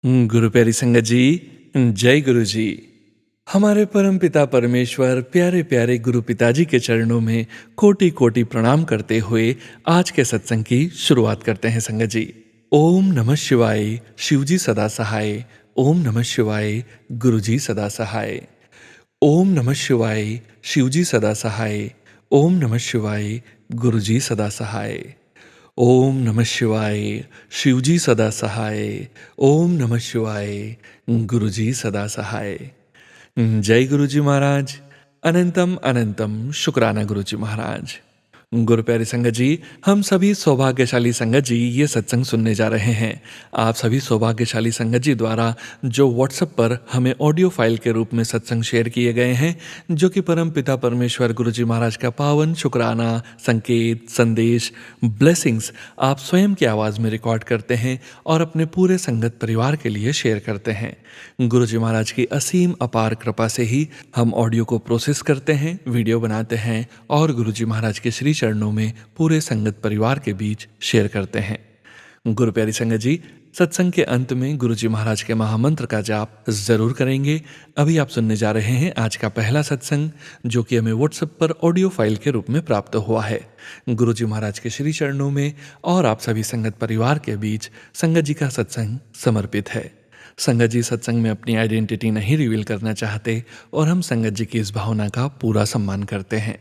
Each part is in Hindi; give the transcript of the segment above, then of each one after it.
गुरु प्यारी संगत जी, जय गुरु जी। हमारे परम पिता परमेश्वर प्यारे प्यारे गुरु पिताजी के चरणों में कोटि कोटि प्रणाम करते हुए आज के सत्संग की शुरुआत करते हैं संगत जी। ओम नमः शिवाय, शिव जी सदा सहाय। ओम नमः शिवाय, गुरु जी सदा सहाय। ओम नमः शिवाय, शिव जी सदा सहाय। ओम नमः शिवाय, गुरु जी सदा सहाय। ओम नमः शिवाय, शिव जी सदा सहाय। ओम नमः शिवाय, गुरु जी सदा सहाय। जय गुरु जी महाराज। अनंतम अनंतम शुक्राना गुरु जी महाराज। गुरु प्यारी संगत जी, हम सभी सौभाग्यशाली संगत जी ये सत्संग सुनने जा रहे हैं। आप सभी सौभाग्यशाली संगत जी द्वारा जो व्हाट्सएप पर हमें ऑडियो फाइल के रूप में सत्संग शेयर किए गए हैं, जो कि परम पिता परमेश्वर गुरु जी महाराज का पावन शुक्राना, संकेत, संदेश, ब्लेसिंग्स आप स्वयं की आवाज़ में रिकॉर्ड करते हैं और अपने पूरे संगत परिवार के लिए शेयर करते हैं। गुरु जी महाराज की असीम अपार कृपा से ही हम ऑडियो को प्रोसेस करते हैं, वीडियो बनाते हैं और गुरु जी महाराज के श्री चरणों में पूरे संगत परिवार के बीच शेयर करते हैं। गुरु प्यारी संगत जी, सत्संग के अंत में गुरु जी महाराज के महामंत्र का जाप जरूर करेंगे। अभी आप सुनने जा रहे हैं आज का पहला सत्संग, जो कि हमें व्हाट्सएप पर ऑडियो फाइल के रूप में प्राप्त हुआ है। गुरु जी महाराज के श्री चरणों में और आप सभी संगत परिवार के बीच संगत जी का सत्संग समर्पित है। संगत जी सत्संग में अपनी आइडेंटिटी नहीं रिवील करना चाहते और हम संगत जी की इस भावना का पूरा सम्मान करते हैं।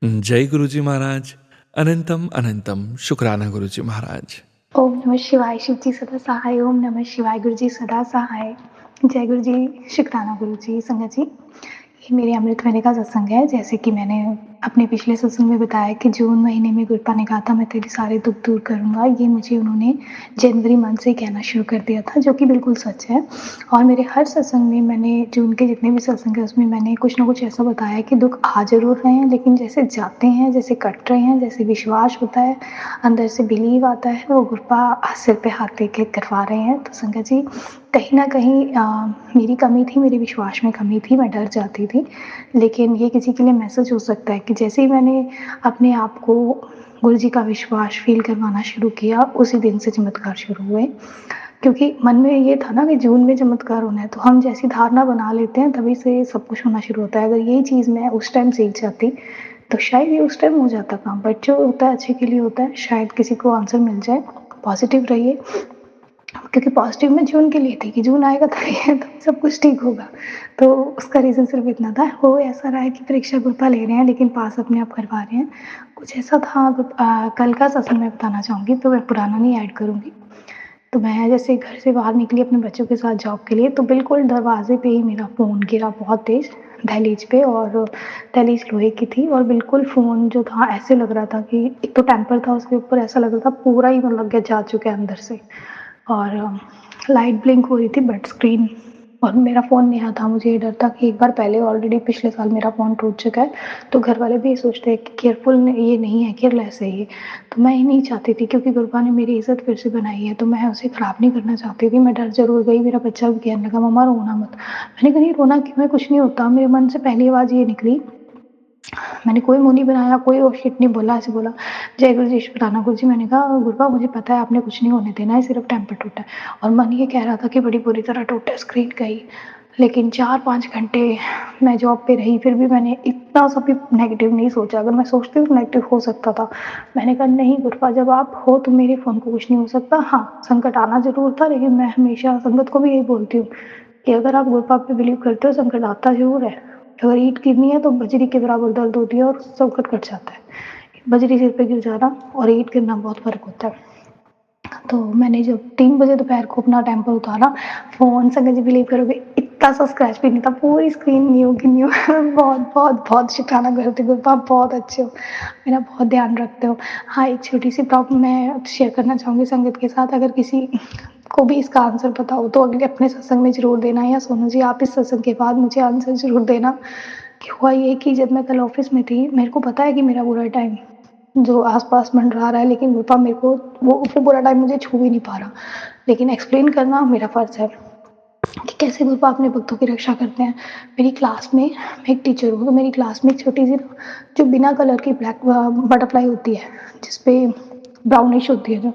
जय गुरु जी महाराज। अनंतम अनंतम शुक्राना गुरु जी महाराज। ओम नमः शिवाय, शिव जी सदा सहाय। ओम नमः शिवाय, गुरु जी सदा सहाय। जय गुरु जी, शुक्राना गुरु जी। संगत जी, ये मेरे अमृत वेले का सत्संग है। जैसे कि मैंने अपने पिछले सत्संग में बताया कि जून महीने में गुरुपा ने कहा था मैं तेरे सारे दुख दूर करूँगा, ये मुझे उन्होंने जनवरी मंथ से कहना शुरू कर दिया था, जो कि बिल्कुल सच है। और मेरे हर सत्संग में मैंने जून के जितने भी सत्संग हैं उसमें मैंने कुछ ना कुछ ऐसा बताया कि दुख आ जरूर रहे हैं, लेकिन जैसे जाते हैं, जैसे कट रहे हैं, जैसे विश्वास होता है, अंदर से बिलीव आता है, वो गुरुपा सिर पे हाथ लेके करवा रहे हैं। तो संगत जी, कहीं ना कहीं मेरी कमी थी, मेरे विश्वास में कमी थी, मैं डर जाती थी। लेकिन ये किसी के लिए मैसेज हो सकता है कि जैसे ही मैंने अपने आप को गुरु जी का विश्वास फील करवाना शुरू किया, उसी दिन से चमत्कार शुरू हुए। क्योंकि मन में ये था ना कि जून में चमत्कार होना है, तो हम जैसी धारणा बना लेते हैं तभी से सब कुछ होना शुरू होता है। अगर यही चीज़ मैं उस टाइम सीख जाती तो शायद ये उस टाइम हो जाता काम, बट जो होता है अच्छे के लिए होता है, शायद किसी को आंसर मिल जाए। पॉजिटिव रहिए, क्योंकि पॉजिटिव में जून के लिए थी कि जून आएगा तो सब कुछ ठीक होगा। तो उसका रीज़न सिर्फ इतना था। हो ऐसा रहा है कि परीक्षा गुरुपा ले रहे हैं, लेकिन पास अपने आप करवा रहे हैं। कुछ ऐसा था, कल का सत्संग मैं बताना चाहूँगी, तो मैं पुराना नहीं ऐड करूँगी। तो मैं जैसे घर से बाहर निकली अपने बच्चों के साथ जॉब के लिए, तो बिल्कुल दरवाजे पे ही मेरा फ़ोन गिरा बहुत तेज़, दहलीज पे। और दहलीज लोहे की थी और बिल्कुल फ़ोन जो था ऐसे लग रहा था कि एक तो टेम्पर था उसके ऊपर, ऐसा लग रहा था पूरा ही मतलब कि जा चुका है अंदर से। और लाइट ब्लिंक हो रही थी बट स्क्रीन, और मेरा फ़ोन नया था। मुझे ये डर था कि एक बार पहले ऑलरेडी पिछले साल मेरा फ़ोन टूट चुका है, तो घर वाले भी ये सोचते हैं कि केयरफुल ये नहीं है, केयरलेस है ये। तो मैं ये नहीं चाहती थी, क्योंकि गुरुपा ने मेरी इज़्ज़त फिर से बनाई है, तो मैं उसे ख़राब नहीं करना चाहती थी। मैं डर ज़रूर गई। मेरा बच्चा भी कहने लगा मम्मा रोना मत। मैंने कहा नहीं रोना क्यों है, कुछ नहीं होता। मेरे मन से पहली आवाज़ ये निकली, मैंने कोई मुँह नहीं बनाया, कोई ओ शिट नहीं बोला, ऐसे बोला जय गुरु जी, शुक्राना गुरु जी। मैंने कहा गुरुपा मुझे पता है आपने कुछ नहीं होने देना है, सिर्फ टेम्पर टूटा है। और मन ये कह रहा था कि बड़ी बुरी तरह टूटा, स्क्रीन गई। लेकिन 4-5 घंटे मैं जॉब पे रही, फिर भी मैंने इतना सा भी नेगेटिव नहीं सोचा। अगर मैं सोचती तो नेगेटिव हो सकता था। मैंने कहा नहीं गुरुपा, जब आप हो तो मेरे फ़ोन को कुछ नहीं हो सकता। हाँ, संकट आना ज़रूर था, लेकिन मैं हमेशा संगत को भी यही बोलती हूँ कि अगर आप गुरुपा पे बिलीव करते हो, संकट आता ज़रूर है। अगर ईंट गिरनी है तो बजरी के बराबर दर्द होती है और संकट कट जाता है। बजरी सिर पे गिर जाना और ईंट गिरना बहुत फ़र्क होता है। तो मैंने जब 3 बजे दोपहर को अपना टेम्पर उतारा, फ़ोन, संगत जी बिलीव करोगे इतना सा स्क्रैच भी नहीं था, पूरी स्क्रीन न्यू की न्यू। बहुत बहुत बहुत शुक्राना करती हूँ गुरुपा, आप बहुत अच्छे हो, मेरा बहुत ध्यान रखते हो। हाँ, एक छोटी-सी प्रॉब्लम मैं शेयर करना चाहूँगी संगत के साथ। अगर किसी को भी इसका आंसर पता हो तो अगले अपने सत्संग में ज़रूर देना, या सोनू जी आप इस सत्संग के बाद मुझे आंसर ज़रूर देना। कि हुआ ये कि जब मैं कल ऑफ़िस में थी, मेरे को पता है कि मेरा बुरा टाइम जो आस-पास मंडरा रहा है, लेकिन गुरुपा मेरे को वो बुरा टाइम मुझे छू भी नहीं पा रहा। लेकिन एक्सप्लेन करना मेरा फ़र्ज़ है कि कैसे गुरुपा अपने भक्तों की रक्षा करते हैं। मेरी क्लास में, मैं एक टीचर हूँ, तो मेरी क्लास में एक छोटी-सी जो बिना कलर की ब्लैक बटरफ्लाई होती है, जिस पे ब्राउनिश होती है जो,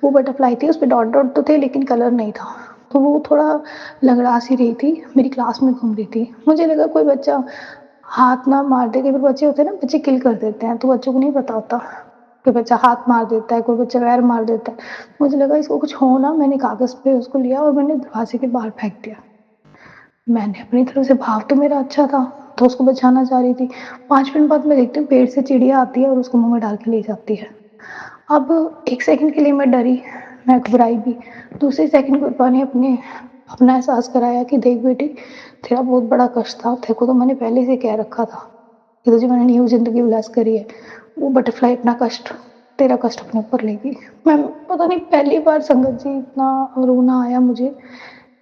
वो बटरफ्लाई थी, उस पे डॉट डॉट तो थे लेकिन कलर नहीं था। तो वो थोड़ा लँगड़ा सी रही थी, मेरी क्लास में घूम रही थी। मुझे लगा कोई बच्चा हाथ ना मार दे, कई बार बच्चे होते हैं ना, बच्चे किल कर देते हैं, तो बच्चों को नहीं पता होता, कोई बच्चा हाथ मार देता है, कोई बच्चा पैर मार देता है। मुझे लगा इसको कुछ हो ना, मैंने कागज़ पे उसको लिया और मैंने दरवाज़े के बाहर फेंक दिया। मैंने अपनी तरफ से भाव तो मेरा अच्छा था, तो उसको बचाना चाह रही थी। 5 मिनट बाद मैं देखती हूँ पेड़ से चिड़िया आती है और उसको मुँह में डाल के ले जाती है। अब 1 सेकंड के लिए मैं डरी, मैं घबराई भी। दूसरे सेकंड पापा ने अपना एहसास कराया कि देख बेटी, तेरा बहुत बड़ा कष्ट था, तेरे को तो मैंने पहले से कह रखा था कि तुझे मैंने न्यू ज़िंदगी ब्लेस करी है। वो बटरफ्लाई अपना कष्ट, तेरा कष्ट अपने ऊपर लेगी। मैं पता नहीं पहली बार संगत जी इतना रोना आया मुझे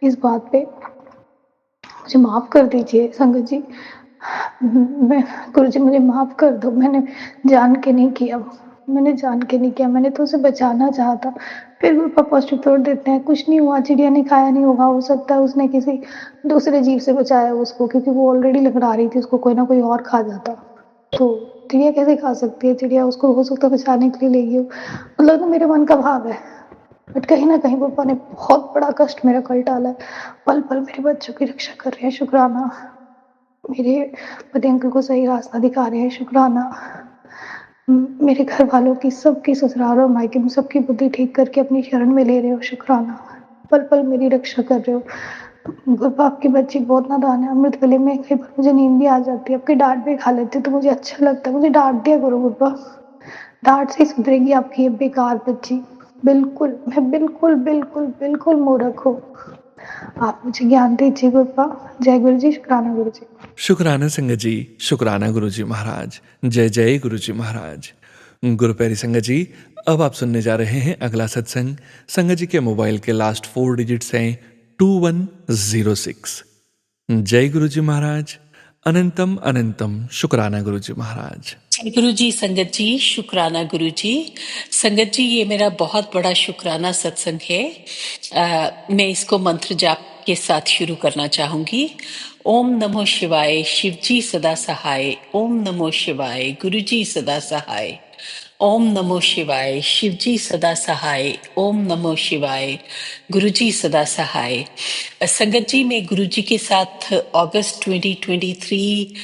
इस बात पे। मुझे माफ़ कर दीजिए संगत जी। मैं गुरुजी मुझे माफ़ कर दो, मैंने जान के नहीं किया, मैंने जान के नहीं किया, मैंने तो उसे बचाना चाहा था। फिर भी पापा चुप तोड़ देते हैं, कुछ नहीं हुआ, चिड़िया ने खाया नहीं होगा, हो सकता है उसने किसी दूसरे जीव से बचाया उसको, क्योंकि वो ऑलरेडी लँगड़ा रही थी, उसको कोई ना कोई और खा जाता। तो चिड़िया कैसे खा सकती है? चिड़िया उसको हो सकता है बचाने के लिए ले गई हो। मतलब ना मेरे मन का भाव है। बट कहीं न कहीं पापा ने बहुत बड़ा कष्ट मेरा कल टाला है। पल-पल मेरे बच्चों की रक्षा कर रहे हैं, शुक्राना। मेरे पति अंकल को सही रास्ता दिखा रहे हैं, शुक्राना। मेरे घर वालों की, सबकी, ससुराल और मायके में सबकी बुद्धि ठीक करके अपनी शरण में ले रहे हो, शुक्राना। पल-पल मेरी रक्षा कर रहे हो। गुरु आपकी बच्ची बहुत नादान है, अमृत वेले में कई बार मुझे नींद भी आ जाती है, आपकी डाँट भी खा लेती हूँ तो मुझे अच्छा लगता है। मुझे डाँट दिया करो गुरबा, डाँट से ही सुधरेगी आपकी ये बेकार बच्ची। बिल्कुल, मैं बिल्कुल, बिल्कुल, बिल्कुल मूर्ख हूँ। आप मुझे ज्ञान दीजिए गुरबा। जय गुरु जी, शुक्राना गुरु जी। शुक्राना संगत जी, शुक्राना गुरु जी महाराज। जय जय गुरु जी महाराज। गुरु प्यारी संगत जी, अब आप सुनने जा रहे हैं अगला सत्संग। संगत जी के मोबाइल के लास्ट 4 डिजिट्स हैं 2106। जय गुरु जी महाराज। अनंतम अनंतम शुक्राना गुरु जी महाराज। गुरु जी, संगत जी, शुक्राना गुरु जी। संगत जी, ये मेरा बहुत बड़ा शुक्राना सत्संग है। मैं इसको मंत्र जाप के साथ शुरू करना चाहूंगी। ओम नमो शिवाय, शिव जी सदा सहाय। ओम नमो शिवाय, गुरु जी सदा सहाय। ओम नमो शिवाय, शिव जी सदा सहाय। ओम नमो शिवाय, गुरु जी सदा सहाय। संगत जी, मैं गुरु जी के साथ अगस्त 2023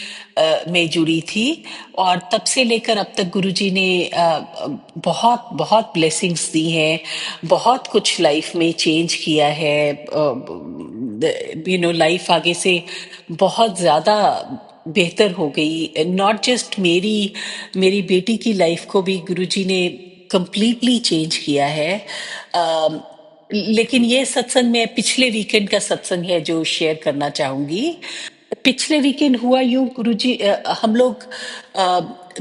में जुड़ी थी और तब से लेकर अब तक गुरु जी ने बहुत बहुत ब्लेसिंग्स दी हैं, बहुत कुछ लाइफ में चेंज किया है। लाइफ आगे से बहुत ज्यादा बेहतर हो गई। नॉट जस्ट मेरी मेरी बेटी की लाइफ को भी गुरुजी ने कंप्लीटली चेंज किया है। लेकिन ये सत्संग मैं पिछले वीकेंड का सत्संग है जो शेयर करना चाहूंगी। पिछले वीकेंड हुआ यूं गुरुजी, हम लोग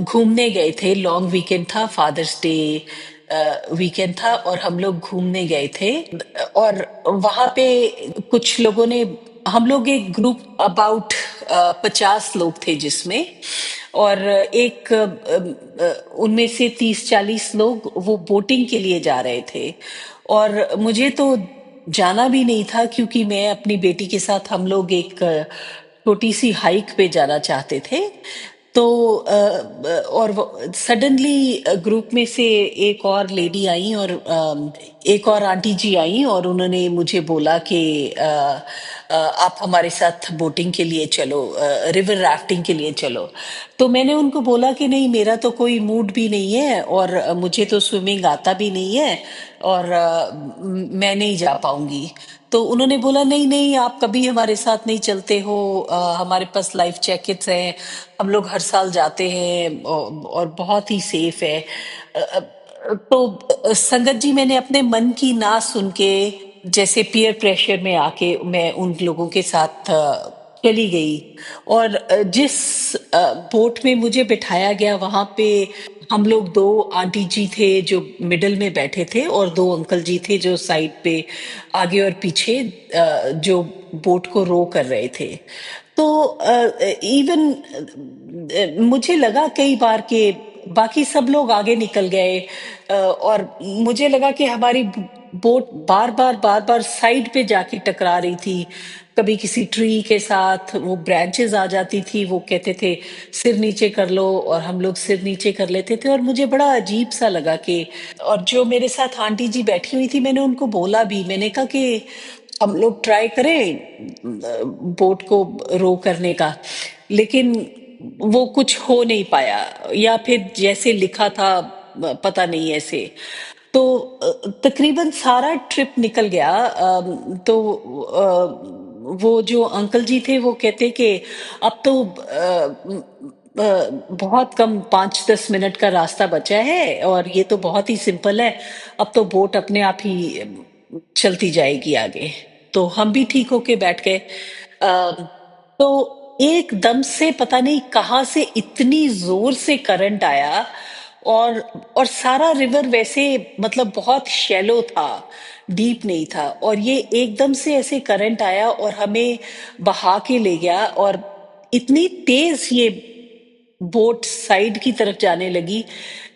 घूमने गए थे। लॉन्ग वीकेंड था, फादर्स डे वीकेंड था और हम लोग घूमने गए थे। और वहां पे कुछ लोगों ने, हम लोग एक ग्रुप अबाउट 50 लोग थे जिसमें, और एक उनमें से 30-40 लोग वो बोटिंग के लिए जा रहे थे। और मुझे तो जाना भी नहीं था क्योंकि मैं अपनी बेटी के साथ, हम लोग एक छोटी सी हाइक पे जाना चाहते थे। तो और सडनली ग्रुप में से एक और लेडी आई और एक और आंटी जी आई और उन्होंने मुझे बोला कि आप हमारे साथ बोटिंग के लिए चलो, रिवर राफ्टिंग के लिए चलो। तो मैंने उनको बोला कि नहीं, मेरा तो कोई मूड भी नहीं है और मुझे तो स्विमिंग आता भी नहीं है और मैं नहीं जा पाऊंगी। तो उन्होंने बोला नहीं नहीं, आप कभी हमारे साथ नहीं चलते हो, हमारे पास लाइफ जैकेट्स हैं, हम लोग हर साल जाते हैं और बहुत ही सेफ है। तो संगत जी, मैंने अपने मन की ना सुन के, जैसे पीयर प्रेशर में आके मैं उन लोगों के साथ चली गई। और जिस बोट में मुझे बिठाया गया वहां पे हम लोग, दो आंटी जी थे जो मिडल में बैठे थे और दो अंकल जी थे जो साइड पे आगे और पीछे जो बोट को रो कर रहे थे। तो इवन मुझे लगा कई बार कि बाकी सब लोग आगे निकल गए, और मुझे लगा कि हमारी बोट बार बार साइड पे जाके टकरा रही थी। कभी किसी ट्री के साथ वो ब्रांचेस आ जाती थी, वो कहते थे सिर नीचे कर लो और हम लोग सिर नीचे कर लेते थे। और मुझे बड़ा अजीब सा लगा कि, और जो मेरे साथ आंटी जी बैठी हुई थी, मैंने उनको बोला भी, मैंने कहा कि हम लोग ट्राई करें बोट को रो करने का, लेकिन वो कुछ हो नहीं पाया, या फिर जैसे लिखा था पता नहीं ऐसे। तो तकरीबन सारा ट्रिप निकल गया। तो वो जो अंकल जी थे वो कहते कि अब तो बहुत कम 5-10 मिनट का रास्ता बचा है और ये तो बहुत ही सिंपल है, अब तो बोट अपने आप ही चलती जाएगी आगे। तो हम भी ठीक होके बैठ गए। तो एकदम से पता नहीं कहाँ से इतनी जोर से करंट आया, और और सारा रिवर वैसे मतलब बहुत शैलो था, डीप नहीं था, और ये एकदम से ऐसे करंट आया और हमें बहा के ले गया, और इतनी तेज ये बोट साइड की तरफ जाने लगी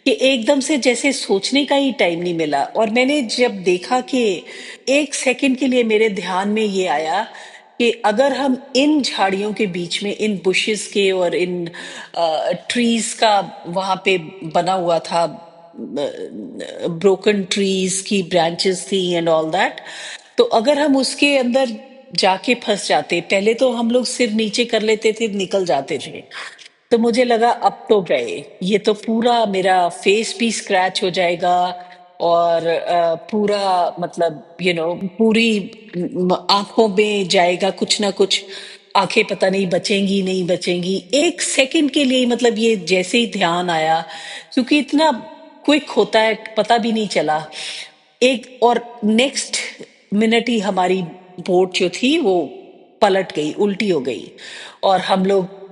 कि एकदम से जैसे सोचने का ही टाइम नहीं मिला। और मैंने जब देखा कि 1 सेकंड के लिए मेरे ध्यान में ये आया कि अगर हम इन झाड़ियों के बीच में, इन बुशेस के और इन ट्रीज का वहां पे बना हुआ था, ब्रोकन ट्रीज की ब्रांचेस थी एंड ऑल दैट, तो अगर हम उसके अंदर जाके फंस जाते, पहले तो हम लोग सिर नीचे कर लेते थे, निकल जाते थे, तो मुझे लगा अब तो गए, ये तो पूरा मेरा फेस भी स्क्रैच हो जाएगा, और पूरा मतलब पूरी आंखों में जाएगा कुछ ना कुछ, आंखें पता नहीं बचेंगी नहीं बचेंगी। 1 सेकंड के लिए मतलब ये जैसे ही ध्यान आया, क्योंकि इतना क्विक होता है पता भी नहीं चला, एक और नेक्स्ट मिनट ही हमारी बोट जो थी वो पलट गई, उल्टी हो गई, और हम लोग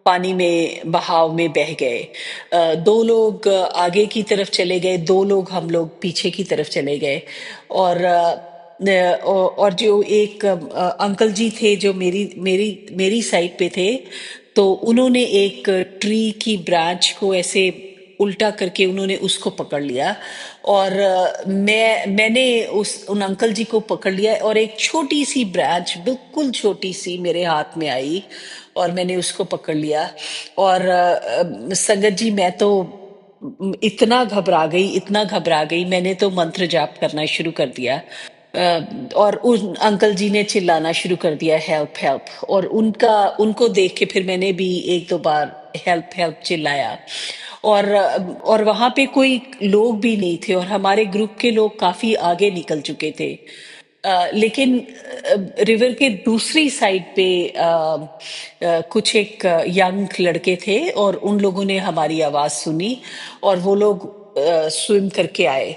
पानी में बहाव में बह गए। 2 लोग आगे की तरफ चले गए, 2 लोग हम लोग पीछे की तरफ चले गए। और और जो एक अंकल जी थे जो मेरी मेरी मेरी साइड पे थे, तो उन्होंने एक ट्री की ब्रांच को ऐसे उल्टा करके उन्होंने उसको पकड़ लिया, और मैंने उस उन अंकल जी को पकड़ लिया, और एक छोटी सी ब्रांच बिल्कुल छोटी सी मेरे हाथ में आई, और मैंने उसको पकड़ लिया। और संगत जी मैं तो इतना घबरा गई, इतना घबरा गई, मैंने तो मंत्र जाप करना शुरू कर दिया। और उन अंकल जी ने चिल्लाना शुरू कर दिया, हेल्प हेल्प, और उनको देख के फिर मैंने भी 1-2 बार हेल्प हेल्प चिल्लाया। और वहां पे कोई लोग भी नहीं थे, और हमारे ग्रुप के लोग काफी आगे निकल चुके थे। लेकिन रिवर के दूसरी साइड पे कुछ एक यंग लड़के थे, और उन लोगों ने हमारी आवाज सुनी, और वो लोग स्विम करके आए।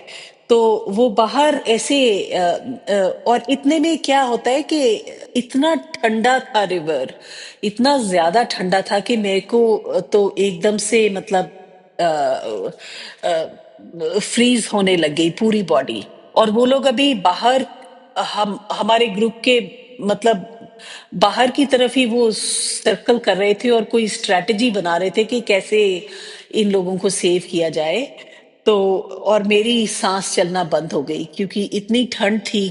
तो वो बाहर ऐसे और इतने में क्या होता है कि इतना ठंडा था रिवर, इतना ज्यादा ठंडा था कि मेरे को तो एकदम से मतलब फ्रीज होने लग गई पूरी बॉडी। और वो लोग अभी बाहर, हम हमारे ग्रुप के मतलब बाहर की तरफ ही वो सर्कल कर रहे थे, और कोई स्ट्रेटजी बना रहे थे कि कैसे इन लोगों को सेव किया जाए। तो और मेरी सांस चलना बंद हो गई, क्योंकि इतनी ठंड थी,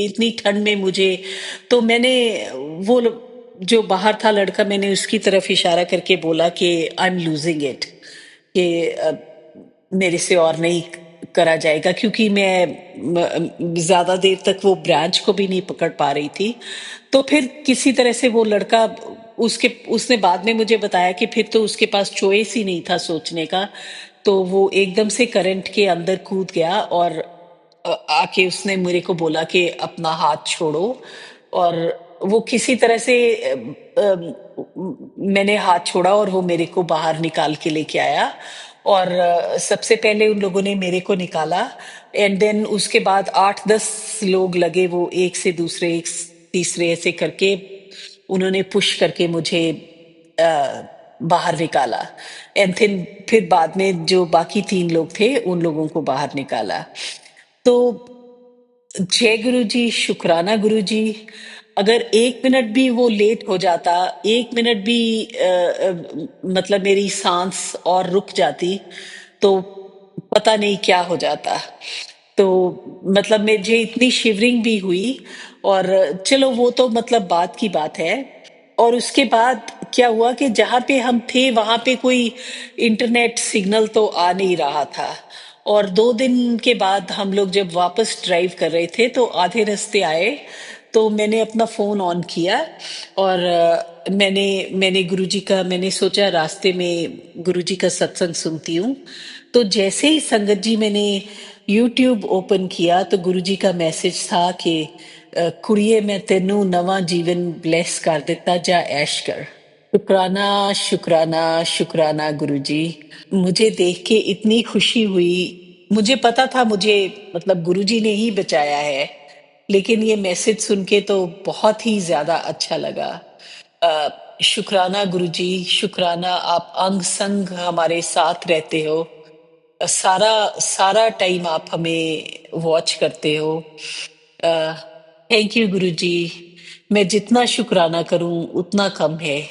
इतनी ठंड में मुझे, तो मैंने वो जो बाहर था लड़का, मैंने उसकी तरफ इशारा करके बोला कि आई एम लूजिंग इट, कि मेरे से और नहीं करा जाएगा, क्योंकि मैं ज्यादा देर तक वो ब्रांच को भी नहीं पकड़ पा रही थी। तो फिर किसी तरह से वो लड़का, उसने बाद में मुझे बताया कि फिर तो उसके पास चॉइस ही नहीं था सोचने का, तो वो एकदम से करंट के अंदर कूद गया, और आके उसने मेरे को बोला कि अपना हाथ छोड़ो। और वो किसी तरह से मैंने हाथ छोड़ा, और वो मेरे को बाहर निकाल के लेके आया। और सबसे पहले उन लोगों ने मेरे को निकाला, एंड देन उसके बाद 8-10 लोग लगे, वो एक से दूसरे, एक तीसरे ऐसे करके उन्होंने पुश करके मुझे बाहर निकाला। एंड फिर बाद में जो बाकी 3 लोग थे उन लोगों को बाहर निकाला। तो जय गुरु जी, शुक्राना गुरु जी। अगर 1 मिनट भी वो लेट हो जाता, 1 मिनट भी मतलब मेरी सांस और रुक जाती, तो पता नहीं क्या हो जाता। तो मतलब मुझे इतनी शिवरिंग भी हुई। और चलो वो तो मतलब बात की बात है। और उसके बाद क्या हुआ कि जहां पे हम थे वहां पे कोई इंटरनेट सिग्नल तो आ नहीं रहा था, और 2 दिन के बाद हम लोग जब वापस ड्राइव कर रहे थे तो आधे रास्ते आए, तो मैंने अपना फ़ोन ऑन किया और मैंने गुरुजी का मैंने सोचा रास्ते में गुरुजी का सत्संग सुनती हूँ। तो जैसे ही संगत जी मैंने यूट्यूब ओपन किया तो गुरुजी का मैसेज था कि कुड़िए मैं तेनू नवा जीवन ब्लेस कर दिता जा ऐश कर। शुक्राना, शुक्राना, शुक्राना गुरुजी। मुझे देख के इतनी खुशी हुई। मुझे पता था मुझे मतलब गुरुजी ने ही बचाया है, लेकिन ये मैसेज सुन के तो बहुत ही ज़्यादा अच्छा लगा। शुक्राना गुरुजी, शुक्राना आप अंग संग हमारे साथ रहते हो। सारा सारा टाइम आप हमें वॉच करते हो। थैंक यू गुरुजी। मैं जितना शुक्राना करूं उतना कम है।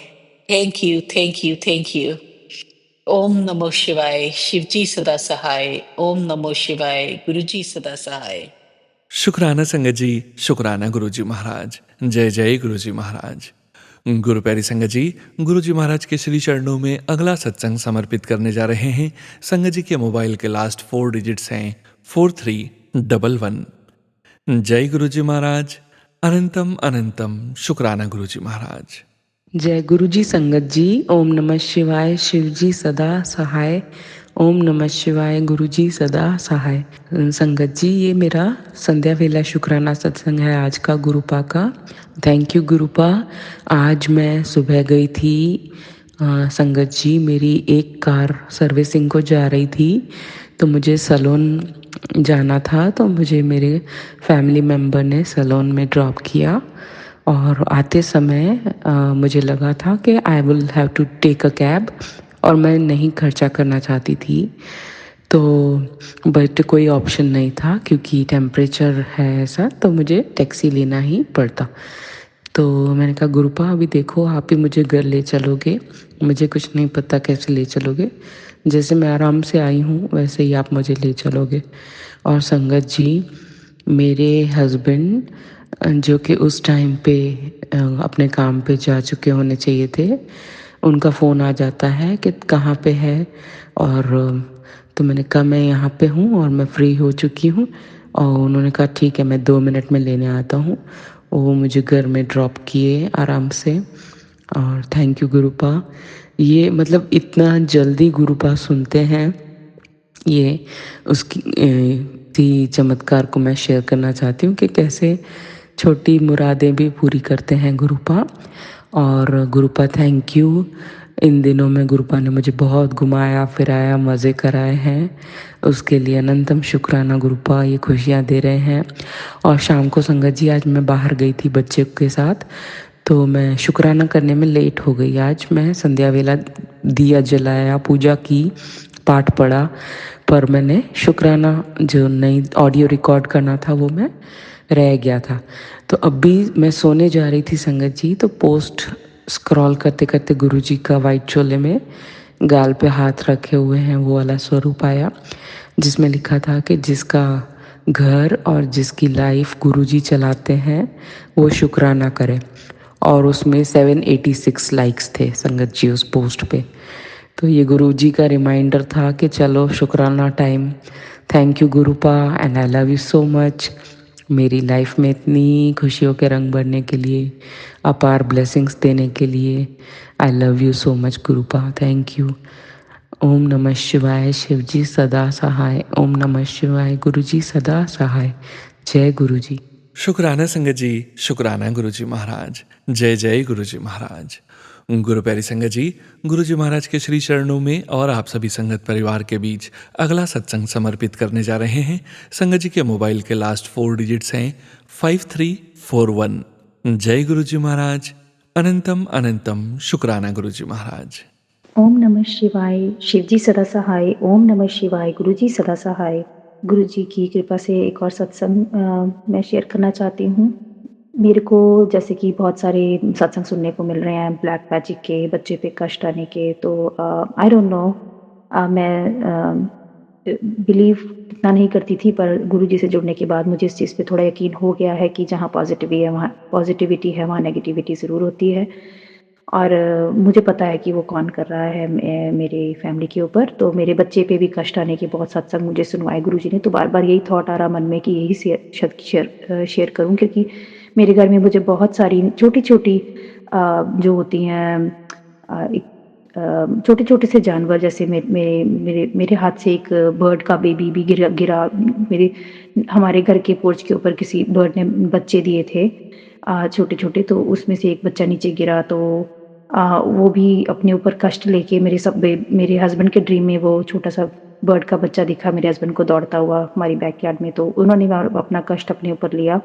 Thank you, thank you, thank you. ओम नमो शिवाय। शिवजी सदा सहाय। ओम नमो शिवाय। गुरुजी सदा सहाय। शुक्राना संगत जी, शुक्राना गुरुजी महाराज। जय जय गुरुजी महाराज। गुरु प्यारी संगत जी, गुरुजी महाराज के श्री चरणों में अगला सत्संग समर्पित करने जा रहे हैं। संगत जी के मोबाइल के लास्ट 4 डिजिट्स हैं 4311। जय गुरुजी महाराज। अनंतम अनंतम शुक्राना गुरुजी महाराज। जय गुरु जी संगत जी। ओम नमः शिवाय। शिव जी सदा सहाय। ओम नमः शिवाय। गुरु जी सदा सहाय। संगत जी, ये मेरा संध्या वेला शुक्राना सत्संग है आज का गुरुपा का। Thank you गुरुपा। आज मैं सुबह गई थी संगत जी, मेरी एक कार सर्विसिंग को जा रही थी, तो मुझे सलोन जाना था, तो मुझे मेरे फैमिली मेम्बर ने सलोन में ड्रॉप किया और आते समय मुझे लगा था कि I will have to take a cab, और मैं नहीं खर्चा करना चाहती थी, तो बट कोई ऑप्शन नहीं था क्योंकि टेम्परेचर है ऐसा, तो मुझे टैक्सी लेना ही पड़ता। तो मैंने कहा गुरुपा अभी देखो आप ही मुझे घर ले चलोगे, मुझे कुछ नहीं पता कैसे ले चलोगे, जैसे मैं आराम से आई हूँ वैसे ही आप मुझे ले चलोगे। और संगत जी, मेरे हस्बैंड जो कि उस टाइम पे अपने काम पे जा चुके होने चाहिए थे, उनका फ़ोन आ जाता है कि कहाँ पे है, और तो मैंने कहा मैं यहाँ पे हूँ और मैं फ्री हो चुकी हूँ, और उन्होंने कहा ठीक है मैं 2 मिनट में लेने आता हूँ। वो मुझे घर में ड्रॉप किए आराम से। और थैंक यू गुरुपा। ये मतलब इतना जल्दी गुरुपा सुनते हैं, ये उसकी इसी चमत्कार को मैं शेयर करना चाहती हूँ कि कैसे छोटी मुरादें भी पूरी करते हैं गुरुपा। और गुरुपा थैंक यू। इन दिनों में गुरुपा ने मुझे बहुत घुमाया फिराया, मज़े कराए हैं, उसके लिए अनंतम शुक्राना गुरुपा। ये खुशियाँ दे रहे हैं। और शाम को संगत जी आज मैं बाहर गई थी बच्चे के साथ, तो मैं शुक्राना करने में लेट हो गई। आज मैं संध्या वेला दिया जलाया, पूजा की, पाठ पढ़ा, पर मैंने शुक्राना जो नई ऑडियो रिकॉर्ड करना था वो मैं रह गया था। तो अब भी मैं सोने जा रही थी संगत जी, तो पोस्ट स्क्रॉल करते करते गुरुजी का वाइट चोले में गाल पे हाथ रखे हुए हैं वो वाला स्वरूप आया, जिसमें लिखा था कि जिसका घर और जिसकी लाइफ गुरुजी चलाते हैं वो शुक्राना करे। और उसमें 786 लाइक्स थे संगत जी उस पोस्ट पे। तो ये गुरुजी का रिमाइंडर था कि चलो शुक्राना time. Thank you गुरुपा and I love you so much. मेरी लाइफ में इतनी खुशियों के रंग भरने के लिए, अपार ब्लेसिंग्स देने के लिए, I love you so much गुरुपा। Thank you. ओम नमः शिवाय। शिवजी सदा सहाय। ओम नमः शिवाय। गुरुजी सदा सहाय। जय गुरुजी। शुक्राना संगत जी, शुक्राना गुरुजी महाराज। जय जय गुरुजी महाराज। गुरु प्यारी संगत जी, गुरुजी महाराज के श्री चरणों में और आप सभी संगत परिवार के बीच अगला सत्संग समर्पित करने जा रहे हैं। संगत जी के मोबाइल के लास्ट 4 डिजिट्स हैं 5341। जय गुरुजी महाराज। अनंतम अनंतम शुक्राना गुरुजी महाराज। ओम नमः शिवाय। शिवजी सदा सहाय। ओम नमः शिवाय। गुरुजी सदा सहाय। गुरुजी की कृपा से एक और सत्संग मैं शेयर करना चाहती हूँ। मेरे को जैसे कि बहुत सारे सत्संग सुनने को मिल रहे हैं ब्लैक मैजिक के, बच्चे पे कष्ट आने के, तो आई डोंट नो, मैं बिलीव इतना नहीं करती थी, पर गुरुजी से जुड़ने के बाद मुझे इस चीज़ पे थोड़ा यकीन हो गया है कि जहाँ पॉजिटिविटी है वहाँ नेगेटिविटी ज़रूर होती है। और मुझे पता है कि वो कौन कर रहा है मेरे फैमिली के ऊपर। तो मेरे बच्चे पे भी कष्ट आने के बहुत सत्संग मुझे सुनवाए गुरुजी ने, तो बार-बार यही थॉट आ रहा मन में कि यही शेयर करूँ, क्योंकि मेरे घर में मुझे बहुत सारी छोटी-छोटी जो होती हैं एक छोटे-छोटे से जानवर, जैसे मेरे मेरे मेरे हाथ से एक बर्ड का बेबी भी गिरा गिरा मेरे हमारे घर के पोर्च के ऊपर किसी बर्ड ने बच्चे दिए थे छोटे-छोटे, तो उसमें से एक बच्चा नीचे गिरा, तो वो भी अपने ऊपर कष्ट लेके मेरे हस्बैंड के ड्रीम में वो छोटा-सा बर्ड का बच्चा दिखा मेरे हस्बैंड को दौड़ता हुआ हमारी बैकयार्ड में, तो उन्होंने अपना कष्ट अपने ऊपर लिया।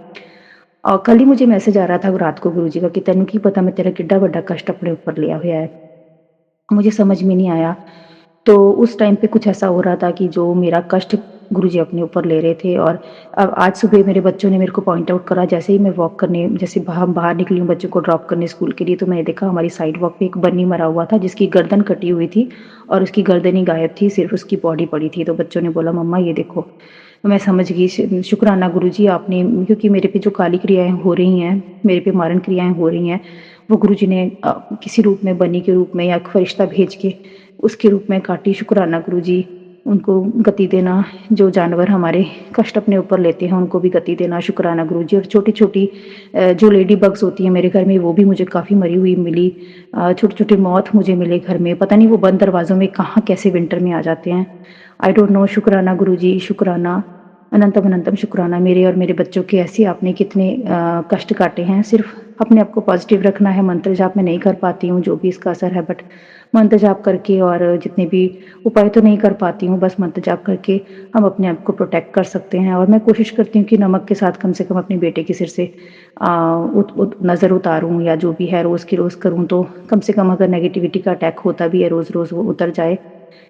और कल ही मुझे मैसेज आ रहा था रात को गुरुजी का कि तैनू की पता मैं तेरा किड्डा बड़ा कष्ट अपने ऊपर लिया होया है। मुझे समझ में नहीं आया। तो उस टाइम पे कुछ ऐसा हो रहा था कि जो मेरा कष्ट गुरुजी अपने ऊपर ले रहे थे। और अब आज सुबह मेरे बच्चों ने मेरे को पॉइंट आउट करा, जैसे ही मैं वॉक करने जैसे बाहर निकली हूँ बच्चों को ड्रॉप करने स्कूल के लिए, तो मैंने देखा हमारी साइड वॉक पे एक बन्नी मरा हुआ था जिसकी गर्दन कटी हुई थी और उसकी गर्दन ही गायब थी, सिर्फ उसकी बॉडी पड़ी थी। तो बच्चों ने बोला मम्मा ये देखो। तो मैं समझ गई, शुक्राना गुरुजी आपने, क्योंकि मेरे पे जो काली क्रियाएँ हो रही हैं, मेरे पे मारण क्रियाएँ हो रही हैं, वो गुरुजी ने किसी रूप में बन्नी के रूप में या एक फरिश्ता भेज के उसके रूप में काटी। शुक्राना गुरुजी, उनको गति देना। जो जानवर हमारे कष्ट अपने ऊपर लेते हैं उनको भी गति देना। शुक्राना गुरुजी। और छोटी-छोटी जो लेडी बग्स होती हैं मेरे घर में, वो भी मुझे काफ़ी मरी हुई मिली। छोटे-छोटे मॉथ मुझे मिले घर में, पता नहीं वो बंद दरवाज़ों में कहाँ कैसे विंटर में आ जाते हैं। I don't know. शुक्राना गुरुजी, शुक्राना। अनंतम अनंतम शुक्राना। मेरे और मेरे बच्चों के ऐसे आपने कितने कष्ट काटे हैं। सिर्फ अपने आप को पॉजिटिव रखना है। मंत्र जाप मैं नहीं कर पाती हूँ, जो भी इसका असर है, बट मंत्र जाप करके और जितने भी उपाय तो नहीं कर पाती हूँ, बस मंत्र जाप करके हम अपने आप को प्रोटेक्ट कर सकते हैं। और मैं कोशिश करती हूँ कि नमक के साथ कम से कम अपने बेटे के सिर से नज़र उतारूँ, या जो भी है रोज़ की रोज़ करूँ, तो कम से कम अगर नेगेटिविटी का अटैक होता भी है रोज़-रोज़ वो उतर जाए।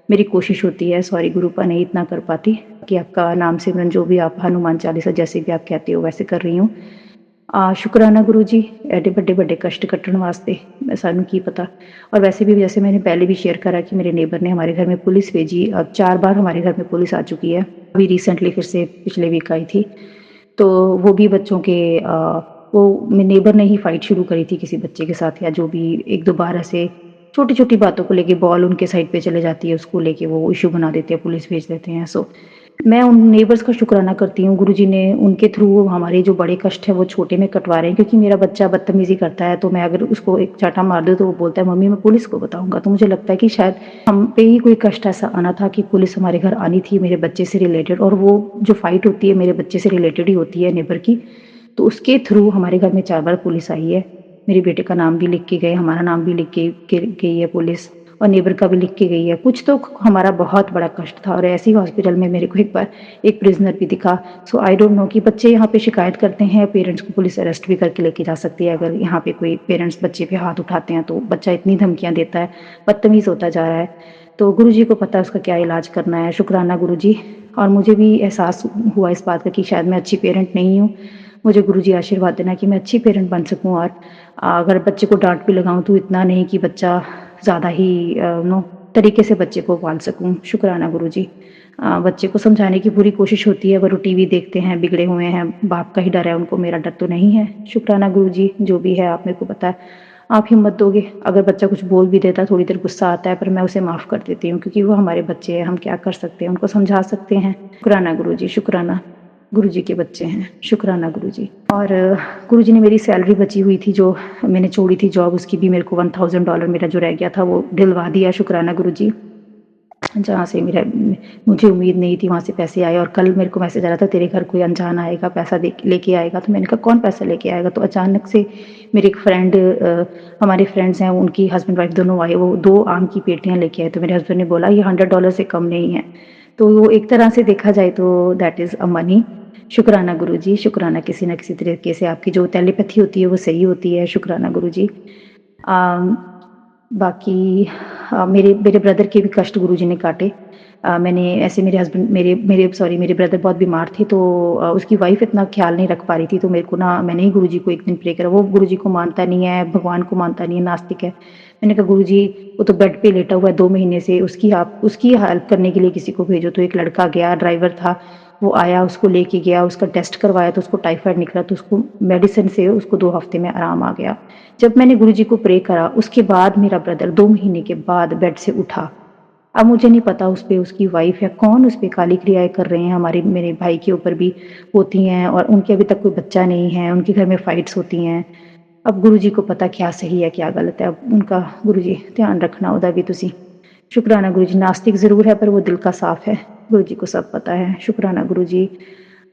मेरी कोशिश होती है। सॉरी गुरुपा, नहीं इतना कर पाती कि आपका नाम सिमरन जो भी आप हनुमान चालीसा जैसे भी आप कहते हो वैसे कर रही हूँ। शुक्राना गुरुजी, एडे बड़े कष्ट कट्टण वास्ते सानू की पता। और वैसे भी जैसे मैंने पहले भी शेयर करा कि मेरे नेबर ने हमारे घर में पुलिस भेजी। अब 4 बार हमारे घर में पुलिस आ चुकी है। अभी रिसेंटली फिर से पिछले वीक आई थी। तो वो भी बच्चों के वो नेबर ने ही फाइट शुरू करी थी किसी बच्चे के साथ, या जो भी 1-2 बार ऐसे छोटी-छोटी बातों को लेके बॉल उनके साइड पे चले जाती है, उसको लेके वो इश्यू बना देते हैं, पुलिस भेज देते हैं। सो मैं उन नेबर्स का शुक्राना करती हूँ, गुरुजी ने उनके थ्रू हमारे जो बड़े कष्ट हैं वो छोटे में कटवा रहे हैं। क्योंकि मेरा बच्चा बदतमीज़ी करता है, तो मैं अगर उसको एक चाँटा मार दूँ तो वो बोलता है मम्मी मैं पुलिस को बताऊँगा। तो मुझे लगता है कि शायद हम पे ही कोई कष्ट ऐसा आना था कि पुलिस हमारे घर आनी थी मेरे बच्चे से रिलेटेड, और वो जो फाइट होती है मेरे बच्चे से रिलेटेड ही होती है नेबर की। तो उसके थ्रू हमारे घर में 4 बार पुलिस आई है। मेरे बेटे का नाम भी लिख के गए, हमारा नाम भी लिख के गई है पुलिस, और नेबर का भी लिख के गई है। कुछ तो हमारा बहुत बड़ा कष्ट था। और ऐसे ही हॉस्पिटल में मेरे को एक बार एक प्रिजनर भी दिखा। सो आई डोंट नो कि बच्चे यहाँ पे शिकायत करते हैं, पेरेंट्स को पुलिस अरेस्ट भी करके लेके जा सकती है। अगर यहाँ पे कोई पेरेंट्स बच्चे पे हाथ उठाते हैं तो बच्चा इतनी धमकियाँ देता है, बदतमीज़ होता जा रहा है। तो गुरुजी को पता है उसका क्या इलाज करना है। शुक्राना गुरुजी। और मुझे भी एहसास हुआ इस बात का कि शायद मैं अच्छी पेरेंट नहीं हूँ। मुझे गुरुजी आशीर्वाद देना कि मैं अच्छी पेरेंट बन सकूँ, और अगर बच्चे को डाँट भी लगाऊँ तो इतना नहीं कि बच्चा ज़्यादा ही तरीके से बच्चे को पाल सकूँ। शुक्राना गुरुजी। बच्चे को समझाने की पूरी कोशिश होती है, अगर वो टीवी देखते हैं, बिगड़े हुए हैं, बाप का ही डर है उनको, मेरा डर तो नहीं है। शुक्राना गुरुजी, जो भी है आप मेरे को पता है। आप हिम्मत दोगे, अगर बच्चा कुछ बोल भी देता है, थोड़ी देर गुस्सा आता है, पर मैं उसे माफ़ कर देती हूँ, क्योंकि वो हमारे बच्चे हैं, हम क्या कर सकते हैं, उनको समझा सकते हैं। शुक्राना गुरुजी, शुक्राना। गुरुजी के बच्चे हैं। शुक्राना गुरुजी। और गुरुजी ने मेरी सैलरी बची हुई थी जो मैंने छोड़ी थी जॉब, उसकी भी मेरे को $1000 मेरा जो रह गया था वो दिलवा दिया। शुक्राना गुरुजी। जहाँ से मुझे उम्मीद नहीं थी वहाँ से पैसे आए। और कल मेरे को मैसेज आ रहा था तेरे घर कोई अनजान आएगा, पैसा लेके आएगा। तो मैंने कहा कौन पैसा लेके आएगा? तो अचानक से मेरे एक फ्रेंड, हमारे फ्रेंड्स हैं, उनकी हस्बैंड वाइफ दोनों आए, वो 2 आम की पेटियाँ लेके आए। तो मेरे हस्बैंड ने बोला ये $100 से कम नहीं है। तो वो एक तरह से देखा जाए तो दैट इज़ अ मनी। शुक्राना गुरुजी, शुक्राना। किसी न किसी तरीके से आपकी जो टेलीपैथी होती है वो सही होती है। शुक्राना गुरुजी। बाकी मेरे ब्रदर के भी कष्ट गुरुजी ने काटे। मैंने ऐसे मेरे ब्रदर बहुत बीमार थे, तो उसकी वाइफ़ इतना ख़्याल नहीं रख पा रही थी, तो मेरे को ना मैंने ही गुरुजी को एक दिन प्रे करा। वो गुरुजी को मानता नहीं है, भगवान को मानता नहीं है, नास्तिक है। मैंने कहा गुरुजी वो तो बेड पे लेटा हुआ है 2 महीने से, उसकी हेल्प करने के लिए किसी को भेजो। तो एक लड़का गया, ड्राइवर था, वो आया, उसको लेके गया, उसका टेस्ट करवाया तो उसको टाइफाइड निकला, तो उसको मेडिसिन से उसको 2 हफ्ते में आराम आ गया। जब मैंने गुरुजी को प्रे करा, उसके बाद मेरा ब्रदर 2 महीने के बाद बेड से उठा। अब मुझे नहीं पता उस पे उसकी वाइफ़ या कौन उस पे काली क्रियाएँ कर रहे हैं, हमारे मेरे भाई के ऊपर भी होती हैं और उनके अभी तक कोई बच्चा नहीं है, उनके घर में फाइट्स होती हैं। अब गुरुजी को पता क्या सही है, क्या गलत है, अब उनका गुरुजी ध्यान रखना उहदा भी तुसी। शुकराना गुरुजी, नास्तिक ज़रूर है पर वो दिल का साफ़ है, गुरुजी को सब पता है। शुकराना गुरुजी।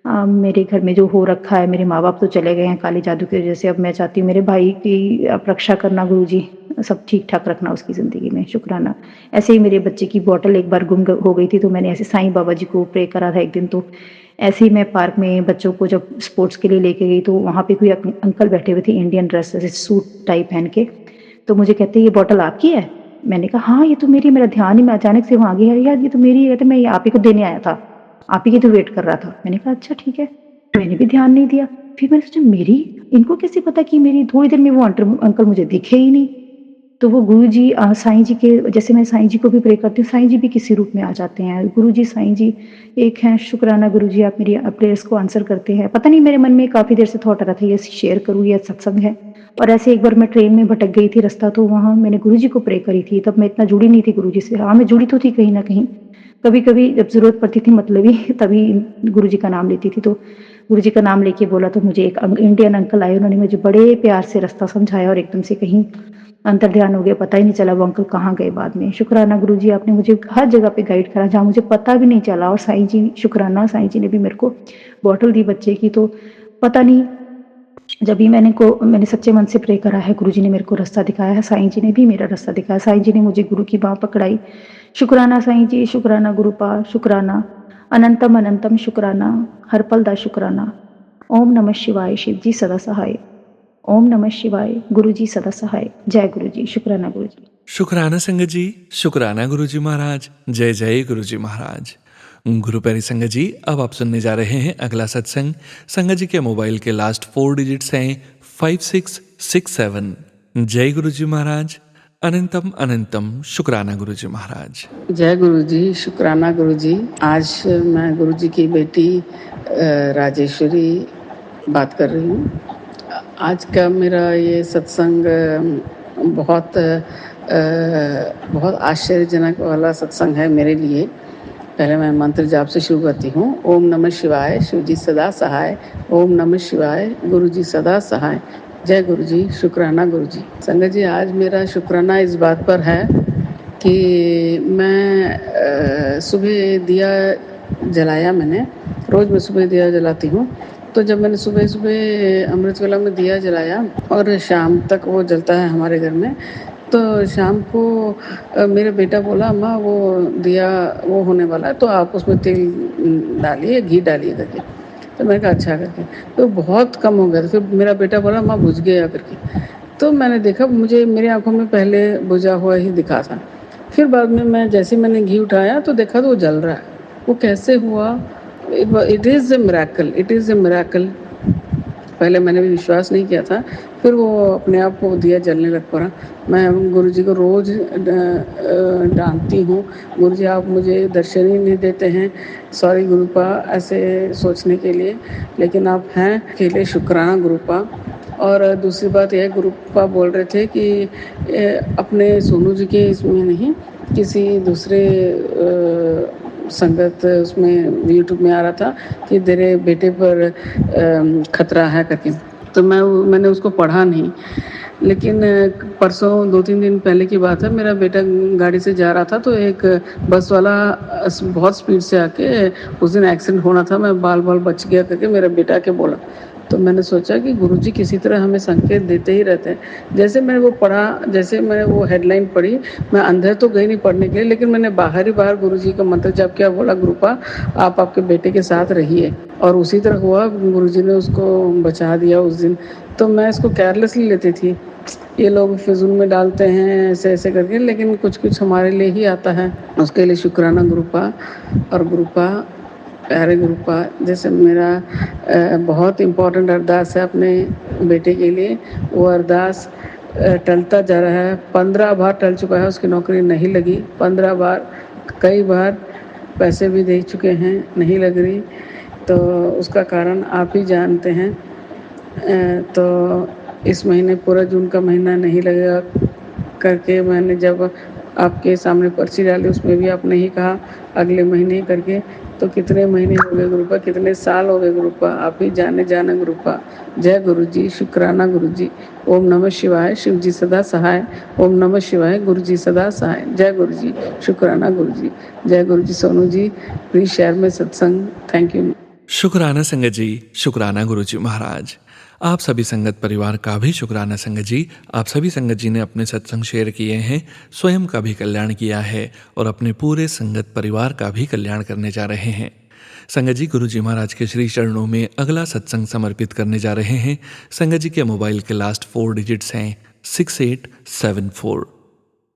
मेरे घर में जो हो रखा है, मेरे माँ-बाप तो चले गए हैं काले जादू की वज़ह से, अब मैं चाहती हूँ मेरे भाई की आप रक्षा करना गुरुजी, सब ठीक-ठाक रखना उसकी ज़िंदगी में, शुकराना। ऐसे ही मेरे बच्चे की बॉटल एक बार गुम ग हो गई थी, तो मैंने ऐसे साईं बाबा जी को प्रे करा था एक दिन, तो ऐसे ही मैं पार्क में बच्चों को जब स्पोर्ट्स के लिए लेके गई, तो वहाँ पे कोई अंकल बैठे हुए थे इंडियन ड्रेस ऐसे सूट टाइप पहन के, तो मुझे कहते, "ये बॉटल आपकी है?" मैंने कहा, "हाँ, ये तो मेरी है।" मेरा ध्यान ही मैं अचानक से वहाँ गई, "अरे यार, ये तो मेरी है।" कहते, "मैं ये आप ही को देने आया था, आप ही की तो वेट कर रहा था।" मैंने कहा, "अच्छा, ठीक है।" मैंने भी ध्यान नहीं दिया। फिर मैंने सोचा, मेरी? इनको कैसे पता कि मेरी? थोड़ी देर में वो अंकल मुझे दिखे ही नहीं। तो वो गुरुजी साईं जी के, जैसे मैं साईं जी को भी प्रे करती हूँ, साईं जी भी किसी रूप में आ जाते हैं। गुरुजी, साईं जी एक हैं, शुक्राना गुरुजी, आप मेरी प्रेयर्स को आंसर करते हैं। पता नहीं मेरे मन में काफ़ी देर से थॉट आ रहा था ये शेयर करूँ, ये सत्संग है। और ऐसे एक बार मैं ट्रेन में भटक गई थी रास्ता, तो वहाँ मैंने गुरुजी को प्रे करी थी। तब मैं इतना जुड़ी नहीं थी गुरुजी से। हाँ, मैं जुड़ी तो थी कहीं न कहीं। कभी-कभी जब ज़रूरत पड़ती थी मतलबी तभी गुरुजी का नाम लेती थी। तो गुरुजी का नाम लेके बोला तो मुझे एक इंडियन अंकल आए, उन्होंने मुझे बड़े प्यार से रास्ता समझाया और एकदम से कहीं अंतर्ध्यान हो गया, पता ही नहीं चला वो अंकल कहाँ गए बाद में। शुक्राना गुरुजी, आपने मुझे हर जगह पे गाइड करा जहाँ मुझे पता भी नहीं चला, और साईं जी, शुक्राना साईं जी ने भी मेरे को बॉटल दी बच्चे की, तो पता नहीं, जब भी मैंने सच्चे मन से प्रे करा है, गुरुजी ने मेरे को रास्ता दिखाया है, साईं जी ने भी मेरा रास्ता दिखाया, साईं जी ने मुझे गुरु की बाँह पकड़ाई। शुक्राना साईं जी, शुक्राना गुरुपाल, शुक्राना, अनंतम अनंतम शुक्राना, हर पल दा शुक्राना। ओम नमः शिवाय, शिव जी सदा सहाय। ओम नमः शिवाय, गुरुजी सदा सहाय। जय गुरुजी, शुक्राना गुरुजी। शुक्राना संगत जी, शुक्राना गुरुजी महाराज, जय जय गुरुजी महाराज। गुरु प्यारी संगत जी, अब आप सुनने जा रहे हैं अगला सत्संग। संगत जी के मोबाइल के लास्ट 4 डिजिट्स हैं 5667। जय गुरुजी महाराज, अनंतम अनंतम शुक्राना गुरुजी महाराज। जय गुरु जी, शुक्राना गुरु जी। आज मैं गुरु जी की बेटी राजेश्वरी बात कर रही हूँ। आज का मेरा ये सत्संग बहुत आश्चर्यजनक वाला सत्संग है मेरे लिए। पहले मैं मंत्र जाप से शुरू करती हूँ। ओम नमः शिवाय, शिव जी सदा सहाय। ओम नमः शिवाय, गुरु जी सदा सहाय। जय गुरु जी, शुक्राना गुरु जी। संगत जी, आज मेरा शुक्राना इस बात पर है कि मैं सुबह दिया जलाया मैंने। रोज़ मैं सुबह दिया जलाती हूँ। तो जब मैंने सुबह सुबह अमृत वेला में दिया जलाया और शाम तक वो जलता है हमारे घर में, तो शाम को मेरा बेटा बोला, अम्मा वो दिया वो होने वाला है, तो आप उसमें तेल डालिए, घी डालिए करके। तो मैंने कहा अच्छा करके। तो बहुत कम हो गया था। फिर मेरा बेटा बोला, अम्मा बुझ गया करके। तो मैंने देखा, मुझे मेरी आंखों में पहले बुझा हुआ ही दिखा था। फिर बाद में मैंने घी उठाया तो देखा तो वो जल रहा है। वो कैसे हुआ? It is a miracle, it is a miracle. पहले मैंने भी विश्वास नहीं किया था। फिर वो अपने आप वो दिया जलने लग पड़ा। मैं गुरुजी को रोज़ डांटती हूँ, गुरुजी आप मुझे दर्शन ही नहीं देते हैं, सॉरी गुरुपा, ऐसे सोचने के लिए, लेकिन आप हैं अकेले, शुक्राना गुरुपा। और दूसरी बात यह, गुरुपा बोल रहे थे कि अपने सोनू जी के इसमें नहीं, किसी दूसरे संगत उसमें यूट्यूब में आ रहा था कि तेरे बेटे पर खतरा है करके। तो मैंने उसको पढ़ा नहीं, लेकिन परसों 2-3 दिन पहले की बात है, मेरा बेटा गाड़ी से जा रहा था तो एक बस वाला बहुत स्पीड से आके, उस दिन एक्सीडेंट होना था, मैं बाल बच गया करके मेरा बेटा आके बोला। तो मैंने सोचा कि गुरुजी किसी तरह हमें संकेत देते ही रहते हैं। जैसे मैंने वो पढ़ा, जैसे मैंने वो हेडलाइन पढ़ी, मैं अंदर तो गई नहीं पढ़ने के लिए, लेकिन मैंने बाहर ही बाहर गुरुजी का मंत्र जप किया, बोला गुरुपा आप आपके बेटे के साथ रहिए। और उसी तरह हुआ, गुरुजी ने उसको बचा दिया उस दिन। तो मैं इसको केयरलेसली लेती थी, ये लोग फिजूल में डालते हैं ऐसे ऐसे करके, लेकिन कुछ कुछ हमारे लिए ही आता है। उसके लिए शुक्राना गुरुपा। और गुरुपा, प्यारे गुरुपा, जैसे मेरा बहुत इम्पोर्टेंट अरदास है अपने बेटे के लिए, वो अरदास टलता जा रहा है। 15 बार टल चुका है, उसकी नौकरी नहीं लगी 15 बार। कई बार पैसे भी दे चुके हैं, नहीं लग रही। तो उसका कारण आप ही जानते हैं। तो इस महीने पूरा जून का महीना नहीं लगेगा करके मैंने जब आपके सामने पर्ची डाली, उसमें भी आपने ही कहा अगले महीने करके। तो कितने महीने हो गए गुरुपा, कितने साल हो गए गुरुपा, आप ही जाने गुरुपा। जय गुरु जी, शुक्राना गुरु जी। ओम नमः शिवाय, शिव जी सदा सहाय। ओम नमः शिवाय, गुरु जी सदा सहाय। जय गुरु जी, शुक्राना गुरु जी। जय गुरु जी। सोनू जी प्लीज शेयर में सत्संग। Thank you. शुक्राना संगत जी, शुक्राना गुरु जी महाराज। आप सभी संगत परिवार का भी शुक्राना संगत जी। आप सभी संगत जी ने अपने सत्संग शेयर किए हैं, स्वयं का भी कल्याण किया है और अपने पूरे संगत परिवार का भी कल्याण करने जा रहे हैं। संगत जी, गुरु जी महाराज के श्री चरणों में अगला सत्संग समर्पित करने जा रहे हैं। संगत जी के मोबाइल के लास्ट 4 डिजिट्स हैं 6874।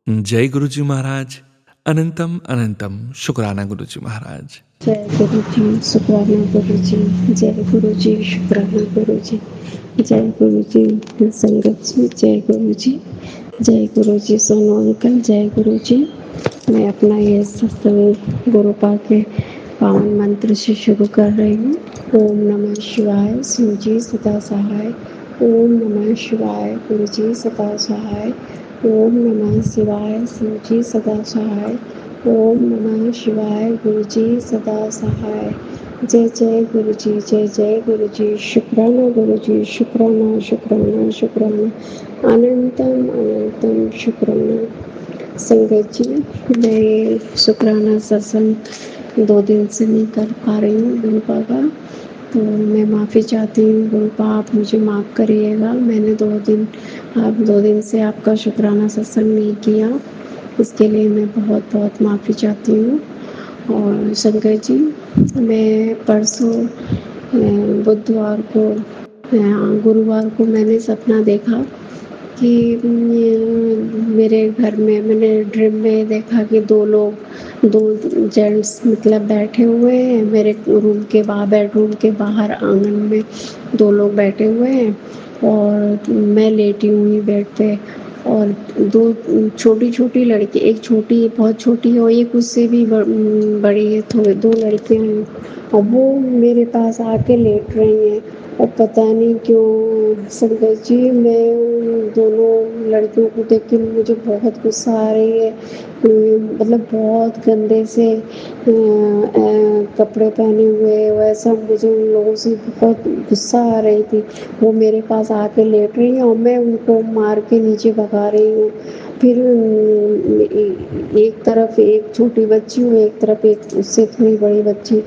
जय गुरु जी महाराज। अनंतम अनंतम शुक्राना गुरु जी महाराज। जय गुरु जी, शुक्राना गुरु जी। जय गुरु जी, शुक्राना गुरु जी। जय गुरु जी संगत जी। जय गुरु जी। जय गुरु जी सोनू अंकल। जय गुरु जी। मैं अपना ये सत्संग गुरु पा के पावन मंत्र से शुरू कर रही हूँ। ओम नमः शिवाय, शिव जी सदा सहाय। ओम नमः शिवाय, गुरु जी सदा सहाय। ओम नमः शिवाय, शिव जी सदा सहाय। ओम नमः शिवाय, गुरु जी सदा सहाय। जय जय गुरु जी, जय जय गुरु जी। शुक्राना गुरु जी, शुक्राना शुक्राना शुक्राना। अनंतम अनंतम शुक्राना। संगत जी, मैं ये शुक्राना सत्संग 2 दिन से नहीं कर पा रही हूँ गुरुपा का, तो मैं माफ़ी चाहती हूँ गुरुपा, आप मुझे माफ़ करिएगा। मैंने 2 दिन से आपका शुक्राना सत्संग नहीं किया, इसके लिए मैं बहुत बहुत माफ़ी चाहती हूँ। और शंकर जी, मैं परसों बुधवार को गुरुवार को मैंने सपना देखा कि मेरे घर में मैंने ड्रीम में देखा कि 2 जेंट्स मतलब बैठे हुए हैं मेरे रूम के बाहर, बेडरूम के बाहर आंगन में 2 लोग बैठे हुए हैं और मैं लेटी हुई बेड पे, और 2 छोटी-छोटी लड़की, एक छोटी बहुत छोटी है और एक उससे भी बड़ी है, थोड़ी 2 लड़कियाँ हैं और वो मेरे पास आके लेट रही हैं। और पता नहीं क्यों संगत जी, मैं उन दोनों लड़कियों को देख के मुझे बहुत गुस्सा आ रही है। मतलब बहुत गंदे से कपड़े पहने हुए, वैसा मुझे उन लोगों से बहुत गुस्सा आ रही थी। वो मेरे पास आके लेट रही हैं और मैं उनको मार के नीचे भगा रही हूँ। फिर एक तरफ एक छोटी बच्ची हूँ, एक तरफ एक उससे थोड़ी बड़ी बच्ची,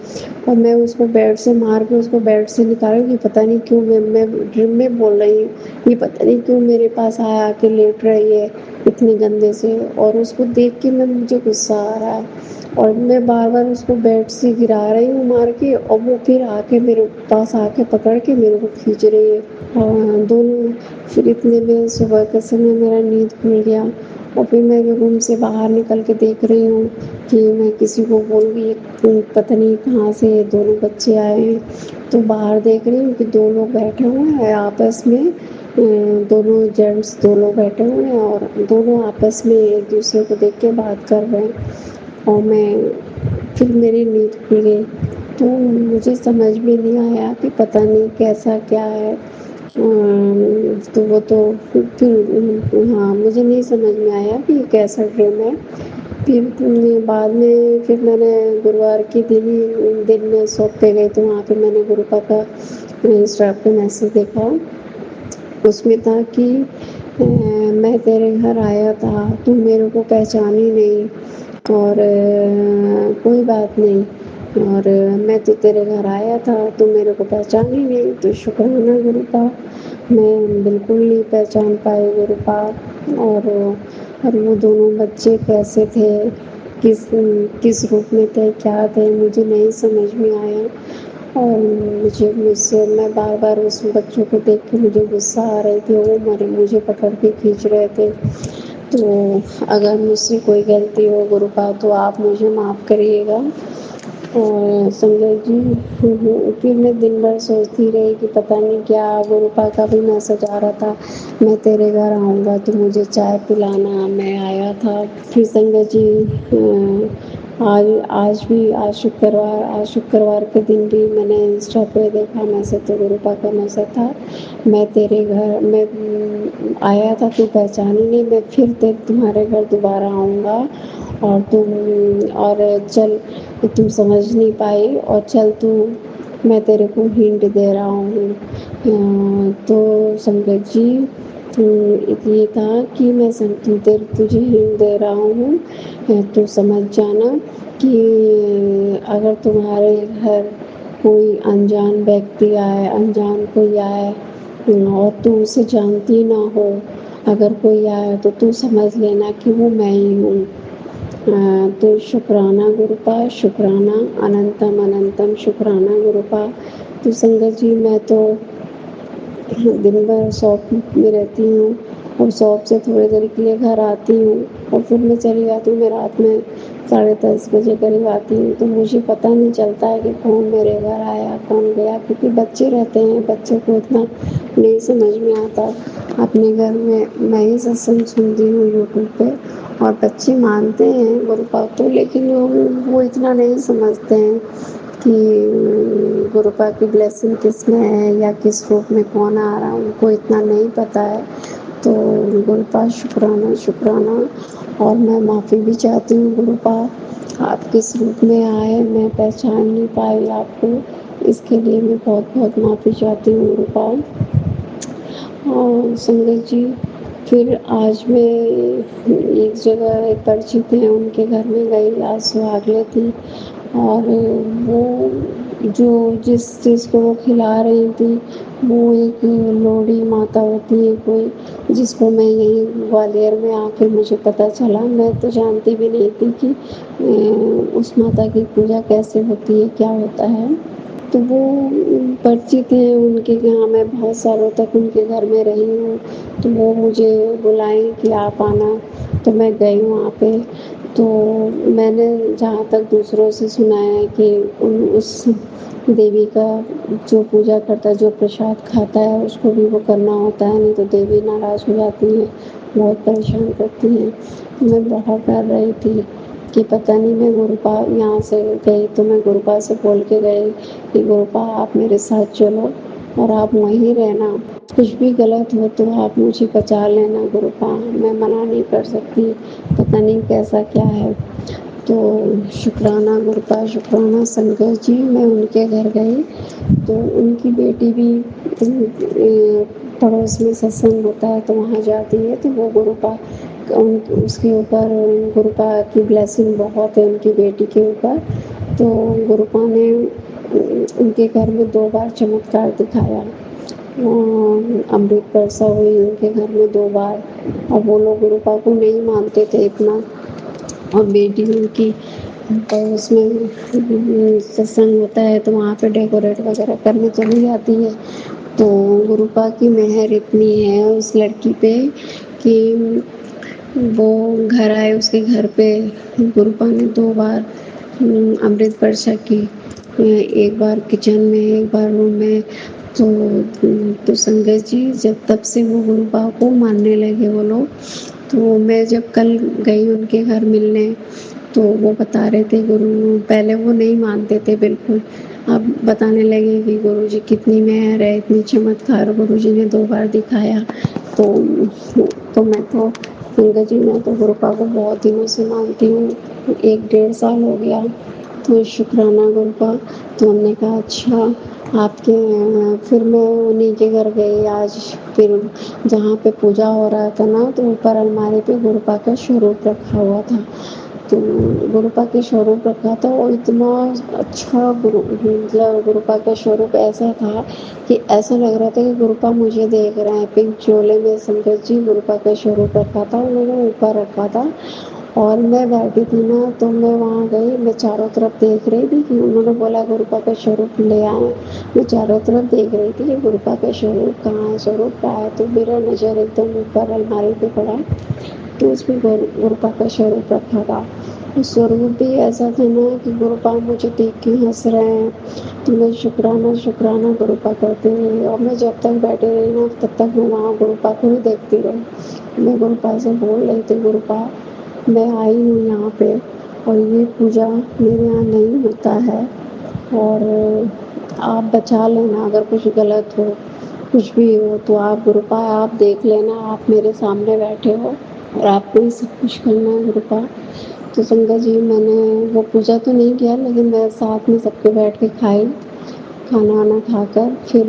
और मैं उसको बेड से मार के उसको बेड से निकाल रही हूँ। पता नहीं क्यों मैं ड्रीम में बोल रही हूँ, ये पता नहीं क्यों मेरे पास आके लेट रही है इतने गंदे से, और उसको देख के मुझे गुस्सा आ रहा है और मैं बार बार उसको बेड से गिरा रही हूँ मार के, और वो फिर आके मेरे पास आके पकड़ के मेरे को खींच रही है। और दोनों फिर इतने में सुबह के समय मेरा नींद खुल गया और फिर मैं रूम से बाहर निकल के देख रही हूँ कि मैं किसी को बोलूँगी, पता नहीं कहाँ से दोनों बच्चे आए हैं। तो बाहर देख रही हूँ कि 2 लोग बैठे हुए हैं आपस में, दोनों जेंट्स 2 लोग बैठे हुए हैं और दोनों आपस में एक दूसरे को देख के बात कर रहे हैं। और फिर मेरी नींद खुल गई, तो मुझे समझ में नहीं आया कि पता नहीं कैसा क्या है। तो वो तो फिर हाँ, मुझे नहीं समझ में आया कि कैसा ड्रीम है। फिर बाद में फिर मैंने गुरुवार के दिन में शॉप पे गई, तो वहाँ पे मैंने गुरुपा का इंस्टा पे मैसेज देखा। उसमें था कि मैं तेरे घर आया था, तू मेरे को पहचानी नहीं और कोई बात नहीं, और मैं तो तेरे घर आया था, तू मेरे को पहचानी नहीं, तो शुक्राना गुरुपा, मैं बिल्कुल नहीं पहचान पाई गुरुपा। और वो दोनों बच्चे कैसे थे, किस रूप में थे, क्या थे, मुझे नहीं समझ में आया। और मुझसे मैं बार बार उस बच्चों को देख के मुझे गुस्सा आ रही थी, वो मुझे पकड़ के खींच रहे थे। तो अगर मुझसे कोई गलती हो गुरुपा तो आप मुझे माफ़ करिएगा। और संजय जी, फिर मैं दिन भर सोचती रही कि पता नहीं क्या, गुरुपा का भी मैसेज आ रहा था मैं तेरे घर आऊँगा तो मुझे चाय पिलाना, मैं आया था। फिर संजय जी आज शुक्रवार के दिन भी मैंने इंस्टा पे देखा मैसेज, तो गुरुपा का मैसेज था, मैं तेरे घर में आया था, तू पहचानी नहीं, मैं फिर तुम्हारे घर दोबारा आऊँगा और चल, तुम समझ नहीं पाई और चल तू, मैं तेरे को हिंट दे रहा हूँ। तो संगत जी, ये था कि मैं तुझे हिंट दे रहा हूँ, तो समझ जाना कि अगर तुम्हारे घर कोई अनजान व्यक्ति आए, अनजान कोई आए और तू उसे जानती ना हो, अगर कोई आए तो तू समझ लेना कि वो मैं ही हूँ। तो शुक्राना गुरुपा, शुक्राना, अनंतम अनंतम शुक्राना गुरुपा। तो संगत जी, मैं तो दिन भर शॉप में रहती हूँ और शॉप से थोड़ी देर के लिए घर आती हूँ और फिर मैं चली जाती हूँ। मैं रात में 10:30 बजे करीब आती हूँ, तो मुझे पता नहीं चलता है कि कौन मेरे घर आया, कौन गया, क्योंकि बच्चे रहते हैं, बच्चों को इतना नहीं समझ में आता। अपने घर में मैं ही सत्संग सुनती हूँ यूट्यूब पे और बच्चे मानते हैं गुरुपा को, लेकिन वो इतना नहीं समझते हैं कि गुरुपा की ब्लेसिंग किस में है या किस रूप में कौन आ रहा है, उनको इतना नहीं पता है। तो गुरुपा शुक्राना, शुक्राना, और मैं माफ़ी भी चाहती हूँ गुरुपा, आप किस रूप में आए मैं पहचान नहीं पाई आपको, इसके लिए मैं बहुत बहुत माफ़ी चाहती हूँ गुरुपा। और संगत जी, फिर आज मैं एक जगह एक परिचित हैं उनके घर में गई, आज सुहागले थी और वो जिस चीज़ को वो खिला रही थी, वो एक लोड़ी माता होती है कोई, जिसको मैं यहीं ग्वालियर में आके मुझे पता चला। मैं तो जानती भी नहीं थी कि उस माता की पूजा कैसे होती है, क्या होता है। तो वो परिचित हैं उनके यहाँ, मैं बहुत सालों तक उनके घर में रही हूँ, तो वो मुझे बुलाए कि आप आना, तो मैं गई वहाँ पे। तो मैंने जहाँ तक दूसरों से सुना है कि उस देवी का जो पूजा करता है, जो प्रसाद खाता है, उसको भी वो करना होता है, नहीं तो देवी नाराज़ हो जाती हैं, बहुत परेशान करती हैं। मैं बहुत डर रही थी कि पता नहीं, मैं गुरुपा यहाँ से गई तो मैं गुरुपा से बोल के गई कि गुरुपा आप मेरे साथ चलो और आप वहीं रहना, कुछ भी गलत हो तो आप मुझे बचा लेना गुरुपा, मैं मना नहीं कर सकती, पता नहीं कैसा क्या है। तो शुक्राना गुरुपा, शुक्राना संगत जी, मैं उनके घर गई तो उनकी बेटी भी पड़ोस में सत्संग होता है तो वहाँ जाती है, तो वो गुरुपा उसके ऊपर गुरुपा की ब्लेसिंग बहुत है उनकी बेटी के ऊपर। तो गुरुपा ने उनके घर में 2 बार चमत्कार दिखाया, अमृत वर्षा हुई उनके घर में 2 बार, और वो लोग गुरुपा को नहीं मानते थे इतना, और बेटी उनकी पड़ोस में सत्संग होता है तो वहाँ पे डेकोरेट वगैरह करने चली जाती है। तो गुरुपा की मेहर इतनी है उस लड़की पे कि वो घर आए, उसके घर पे गुरुपा ने 2 बार अमृत वर्षा की, एक बार किचन में, एक बार रूम में। तो संगत जी, जब तब से वो गुरुपा को मानने लगे वो लोग। तो मैं जब कल गई उनके घर मिलने, तो वो बता रहे थे पहले वो नहीं मानते थे बिल्कुल, अब बताने लगे कि गुरुजी कितनी मेहर है, इतनी चमत्कार गुरुजी ने 2 बार दिखाया। तो मैं तो संगत जी, मैं तो गुरुपा को बहुत दिनों से मानती हूँ, 1-1.5 साल हो गया। तो शुक्राना गुरुपा। तो हमने कहा अच्छा आपके, फिर मैं उन्हीं के घर गई आज। फिर जहाँ पे पूजा हो रहा था ना, तो ऊपर अलमारी पे गुरुपा का स्वरूप रखा हुआ था। तो गुरुपा के स्वरूप रखा था और इतना अच्छा मतलब गुरुपा का स्वरूप ऐसा था कि ऐसा लग रहा था कि गुरुपा मुझे देख रहे हैं। पिंक चोले में संगत जी गुरुपा का स्वरूप रखा था, उन्होंने ऊपर रखा था और मैं बैठी थी ना, तो मैं वहाँ गई, मैं चारों तरफ देख रही थी कि उन्होंने बोला गुरुपा का स्वरूप ले आए। मैं चारों तरफ देख रही थी कि गुरुपा का स्वरूप कहाँ है, स्वरूप कहाँ है। तो मेरा नज़र एकदम ऊपर अलमारी पे पड़ा, तो उसमें गुरुपा का स्वरूप रखा था। उस स्वरूप भी ऐसा था ना कि गुरुपा मुझे देख के हंस रहे हैं। तो मैं शुक्राना शुक्राना गुरुपा करती रही, और मैं जब तक बैठी रही ना, तब तक मैं वहाँ गुरुपा को ही देखती रही। मैं गुरुपा से बोल रही थी, गुरुपा मैं आई हूँ यहाँ पे और ये पूजा मेरे यहाँ नहीं होता है, और आप बचा लेना अगर कुछ गलत हो, कुछ भी हो तो आप गुरुपा आप देख लेना, आप मेरे सामने बैठे हो और आपको ही सब कुछ करना है गुरुपा। तो संगत जी, मैंने वो पूजा तो नहीं किया, लेकिन मैं साथ में सबके बैठ के खाई, खाना वाना खाकर फिर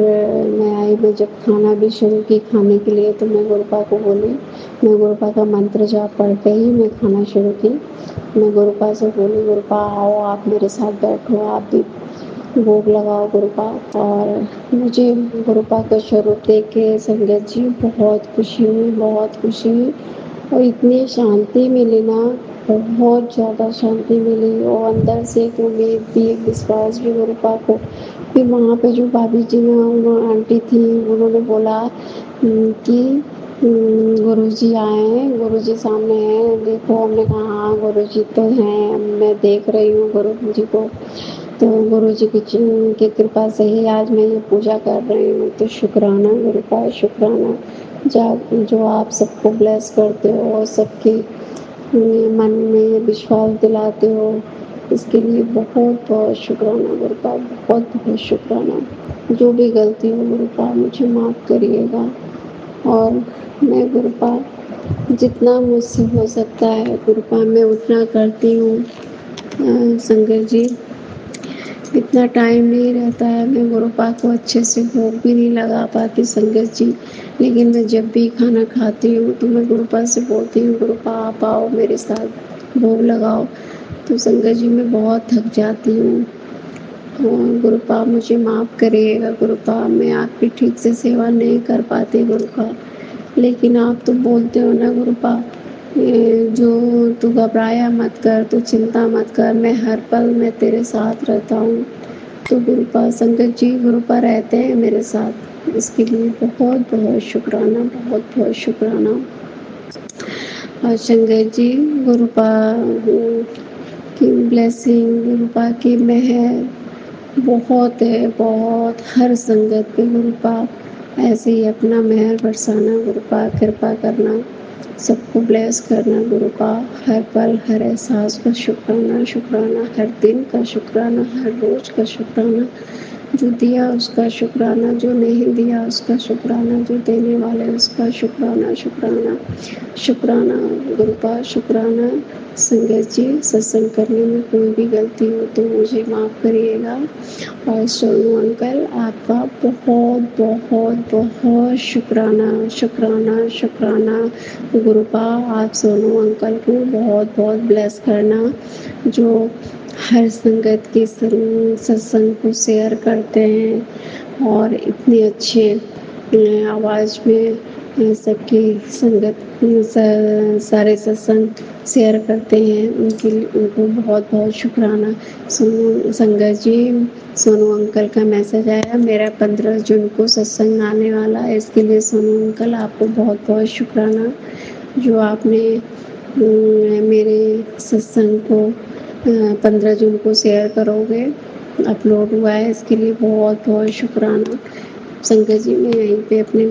मैं आई। मैं जब खाना भी शुरू की खाने के लिए तो मैं गुरुपा को बोली, मैं गुरुपा का मंत्र जाप पढ़ के ही मैं खाना शुरू की। मैं गुरुपा से बोली, गुरुपा आओ, आप मेरे साथ बैठो, आप भी भोग लगाओ गुरुपा। और मुझे गुरुपा का स्वरूप देख के संगत जी बहुत खुशी हुई, बहुत खुशी हुई, और इतनी शांति मिली ना, बहुत ज़्यादा शांति मिली, और अंदर से एक उम्मीद भी, एक विश्वास भी गुरुपा को। फिर वहाँ पे जो भाभी जी ने, उन्होंने आंटी थी, उन्होंने बोला कि गुरुजी आए हैं, गुरुजी सामने हैं, देखो। हमने कहा हाँ गुरुजी तो हैं, मैं देख रही हूँ गुरुजी को। तो गुरुजी की कृपा से ही आज मैं ये पूजा कर रही हूँ। तो शुक्राना गुरुपा, शुक्राना जो आप सबको ब्लेस करते हो और सबके मन में ये विश्वास दिलाते हो, इसके लिए बहुत बहुत शुक्राना गुरुपा, बहुत बहुत शुक्राना। जो भी गलती हो गुरुपा मुझे माफ़ करिएगा, और मैं गुरुपा जितना मुझसे हो सकता है गुरुपा मैं उतना करती हूँ। संगत जी, इतना टाइम नहीं रहता है, मैं गुरुपा को अच्छे से भोग भी नहीं लगा पाती संगत जी, लेकिन मैं जब भी खाना खाती हूँ तो मैं गुरुपा से बोलती हूँ, गुरुपा आप आओ मेरे साथ भोग लगाओ। तो संगत जी मैं बहुत थक जाती हूँ, गुरुपा मुझे माफ़ करिएगा गुरुपा, मैं आपकी ठीक से सेवा नहीं कर पाती गुरुपा, लेकिन आप तो बोलते हो ना गुरुपा, जो तू घबराया मत कर, तू चिंता मत कर, मैं हर पल में तेरे साथ रहता हूँ। तो गुरुपा संगत जी, गुरुपा रहते हैं मेरे साथ, इसके लिए बहुत बहुत शुक्राना, बहुत बहुत शुक्राना। और संगत जी, गुरुपा की ब्लेसिंग, गुरुपा की मेहर बहुत है, बहुत, हर संगत पे गुरुपा ऐसे ही अपना मेहर बरसाना गुरुपा, कृपा करना, सबको ब्लेस करना गुरुपा, हर पल हर एहसास का शुक्राना, शुक्राना, हर दिन का शुक्राना, हर रोज का शुक्राना, जो दिया उसका शुक्राना, जो नहीं दिया उसका शुक्राना, जो देने वाले उसका शुक्राना, शुक्राना, शुक्राना गुरुपा, शुक्राना। संगत जी, सत्संग करने में कोई भी गलती हो तो मुझे माफ़ करिएगा, और सोनू अंकल आपका बहुत बहुत बहुत शुक्राना, शुक्राना, शुक्राना गुरुपा। आप सोनू अंकल को बहुत बहुत ब्लेस करना, जो हर संगत के सत्संग को शेयर करते हैं और इतनी अच्छे आवाज़ में सबकी संगत सारे सत्संग शेयर करते हैं, उनको बहुत बहुत शुक्राना। सोनू संगत जी, सोनू अंकल का मैसेज आया, मेरा 15 जून को सत्संग आने वाला है, इसके लिए सोनू अंकल आपको बहुत बहुत शुक्राना, जो आपने मेरे सत्संग को 15 जून को शेयर करोगे, अपलोड हुआ है, इसके लिए बहुत बहुत शुक्राना। संगत जी, मैं यहीं पे अपने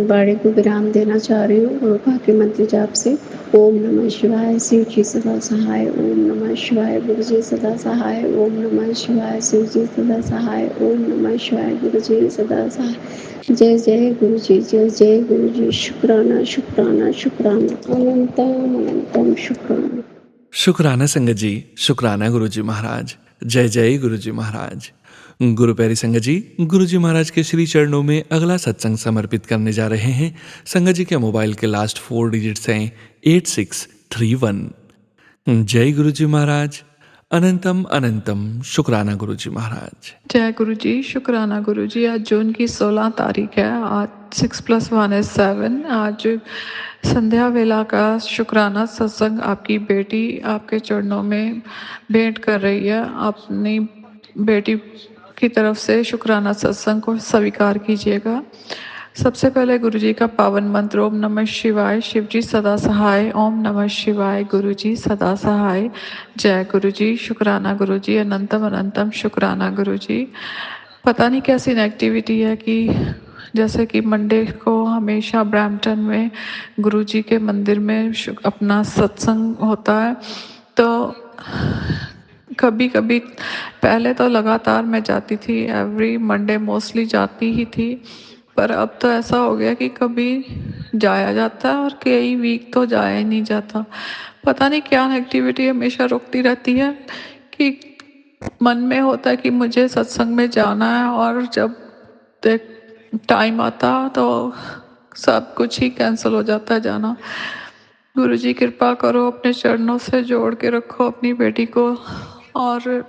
बाणी को विराम देना चाह रही हूँ गुरुपा के मंत्र जाप से। ओम नमः शिवाय, शिव जी सदा सहाय, ओम नमः शिवाय, गुरु जी सदा सहाय, ओम नमः शिवाय, शिव जी सदा सहाय, ओम नमः शिवाय, गुरु जी सदा सहाय। जय जय गुरु जी, जय जय गुरु जी, शुक्राना, शुक्राना, शुक्राना, अनंतम अनंतम शुक्राना। शुक्राना संगत जी, शुक्राना गुरु जी महाराज, जय जय गुरु जी महाराज। गुरु प्यारी संगत जी, गुरु जी महाराज के श्री चरणों में अगला सत्संग समर्पित करने जा रहे हैं। संगत जी के मोबाइल के लास्ट 4 डिजिट्स हैं 8631। जय गुरु जी महाराज, अनंतम अनंतम शुक्राना गुरु जी महाराज। जय गुरु जी, शुक्राना गुरु जी। आज जून की 16 तारीख है, आज 6+1 is 7। आज संध्या वेला का शुक्राना सत्संग आपकी बेटी आपके चरणों में भेंट कर रही है। अपनी बेटी की तरफ से शुक्राना सत्संग को स्वीकार कीजिएगा। सबसे पहले गुरु जी का पावन मंत्र, ओम नमः शिवाय, शिव जी सदा सहाय, ओम नमः शिवाय, गुरु जी सदा सहाय। जय गुरु जी, शुक्राना गुरु जी, अनंतम अनंतम शुक्राना गुरु जी। पता नहीं कैसी नेगेटिविटी है कि जैसे कि मंडे को हमेशा ब्रैम्पटन में गुरु जी के मंदिर में अपना सत्संग होता है, तो कभी कभी पहले तो लगातार मैं जाती थी, एवरी मंडे मोस्टली जाती ही थी, पर अब तो ऐसा हो गया कि कभी जाया जाता है और कई वीक तो जाया ही नहीं जाता। पता नहीं क्या नेगेटिविटी हमेशा रोकती रहती है कि मन में होता है कि मुझे सत्संग में जाना है, और जब टाइम आता तो सब कुछ ही कैंसिल हो जाता है जाना। गुरु जी कृपा करो, अपने चरणों से जोड़ के रखो अपनी बेटी को, और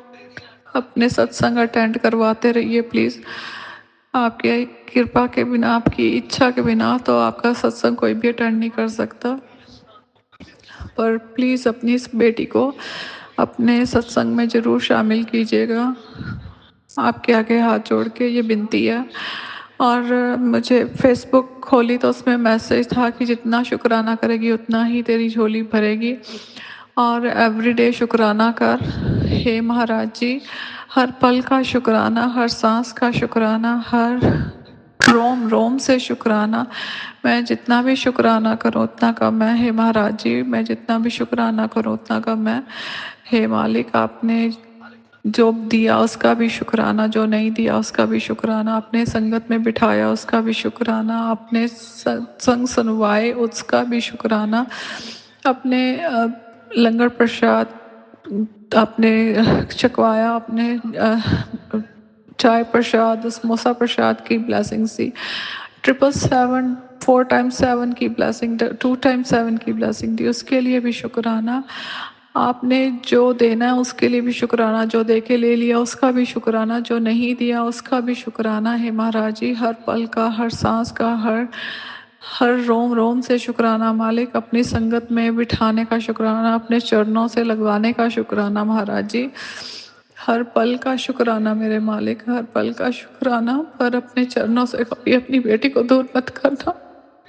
अपने सत्संग अटेंड करवाते रहिए प्लीज़। आपके कृपा के बिना, आपकी इच्छा के बिना तो आपका सत्संग कोई भी अटेंड नहीं कर सकता। पर प्लीज़ अपनी इस बेटी को अपने सत्संग में ज़रूर शामिल कीजिएगा। आपके आगे हाथ जोड़ के ये विनती है। और मुझे फेसबुक खोली तो उसमें मैसेज था कि जितना शुक्राना करेगी उतना ही तेरी झोली भरेगी, और एवरीडे शुक्राना कर। हे महाराज जी, हर पल का शुक्राना, हर सांस का शुक्राना, हर रोम रोम से शुक्राना। मैं जितना भी शुक्राना करूँ उतना कम है। हे महाराज जी, मैं जितना भी शुक्राना करूँ उतना कम है। हे मालिक, आपने जो दिया उसका भी शुक्राना, जो नहीं दिया उसका भी शुक्राना, अपने संगत में बिठाया उसका भी शुक्राना, अपने संग सुनवाए उसका भी शुक्राना, अपने लंगर प्रसाद आपने चखवाया, अपने चाय प्रसाद, समोसा प्रसाद की ब्लेसिंग सी, 777 4x7 की ब्लेसिंग, 2x7 की ब्लेसिंग दी, उसके लिए भी शुक्राना। आपने जो देना है उसके लिए भी शुक्राना, जो दे के ले लिया उसका भी शुक्राना, जो नहीं दिया उसका भी शुक्राना। है महाराज जी, हर पल का, हर सांस का, हर रोम रोम से शुक्राना मालिक। अपनी संगत में बिठाने का शुक्राना, अपने चरणों से लगवाने का शुक्राना महाराज जी। हर पल का शुक्राना मेरे मालिक, हर पल का शुक्राना। पर अपने चरणों से कभी अपनी बेटी को दूर मत करना।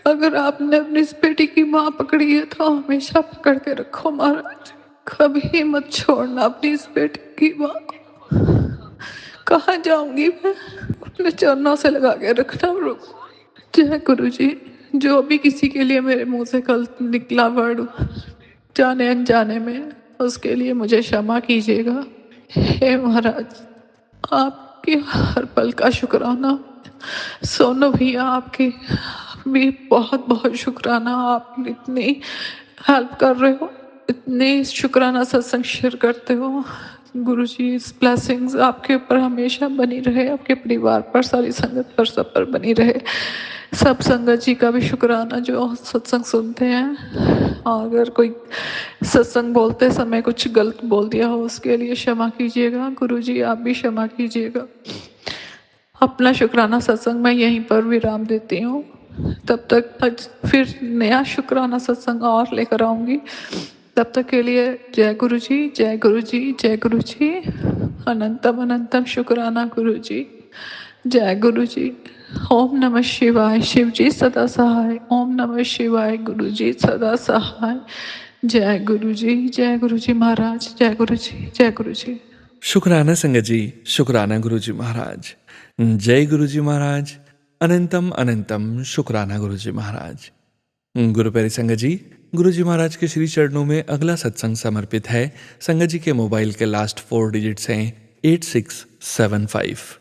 अगर आपने अपनी इस बेटी की माँ पकड़ी है तो हमेशा पकड़ के रखो महाराज, कभी मत छोड़ना अपनी इस बेटी की माँ को। कहाँ जाऊंगी मैं, अपने चरणों से लगा के रखना प्रभु। जय गुरु जी। जो भी किसी के लिए मेरे मुंह से कल निकला वर्ड जाने अनजाने में, उसके लिए मुझे क्षमा कीजिएगा। हे महाराज, आपके हर पल का शुक्राना। सोनू भैया, आपके भी बहुत बहुत शुक्राना। आप इतनी हेल्प कर रहे हो, इतने शुक्राना सत्संग शेयर करते हो। गुरु जी ब्लेसिंग्स आपके ऊपर हमेशा बनी रहे, आपके परिवार पर, सारी संगत पर, सब पर बनी रहे। सब संगत जी का भी शुक्राना जो सत्संग सुनते हैं। और अगर कोई सत्संग बोलते समय कुछ गलत बोल दिया हो उसके लिए क्षमा कीजिएगा। गुरु जी आप भी क्षमा कीजिएगा। अपना शुक्राना सत्संग मैं यहीं पर विराम देती हूँ। तब तक आज फिर नया शुक्राना सत्संग और लेकर आऊँगी। तब तक के लिए जय गुरु जी, जय गुरु जी, जय गुरु जी। अनंतम अनंतम शुक्राना गुरु जी। जय गुरु जी। ओम नमः शिवाय। शिव जी सदा सहाय। ओम नमः शिवाय। गुरु जी सदा सहाय। जय गुरु जी, जय गुरु जी महाराज, जय गुरु जी, जय गुरु जी। शुक्राना संगत जी, शुक्राना गुरु जी महाराज। जय गुरु जी महाराज। अनंतम अनंतम शुक्राना गुरु जी महाराज। गुरु प्यारी संगत जी, गुरु जी महाराज के श्री चरणों में अगला सत्संग समर्पित है। संगत जी के मोबाइल के लास्ट 4 डिजिट्स हैं 8675।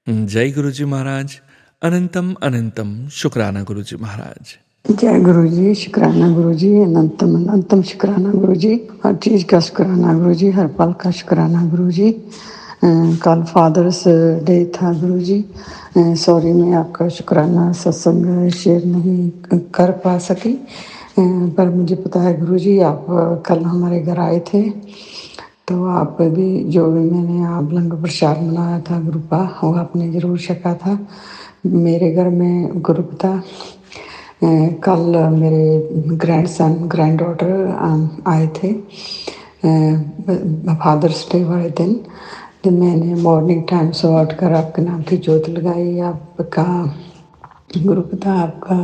जय गुरु जी महाराज। अनंतम अनंतम शुक्राना गुरु जी महाराज। जय गुरु जी, शुक्राना गुरु जी, अनंतम अनंतम शुक्राना गुरु जी, हर चीज़ का शुक्राना गुरु जी, हर पल का शुक्राना गुरु जी। कल फादर्स डे था गुरु जी, सॉरी मैं आपका शुक्राना सत्संग शेयर नहीं कर पा सकी, पर मुझे पता है गुरु जी आप कल हमारे घर आए थे, तो आप भी जो भी मैंने आप लंगर प्रसाद बनाया था गुरु का, वो आपने ज़रूर छका था। मेरे घर में गुरु पिता कल मेरे ग्रैंडसन ग्रैंड डॉटर आए थे फादर्स डे वाले दिन। तो मैंने मॉर्निंग टाइम से उठ कर आपके नाम की ज्योत लगाई, आपका गुरु पिता आपका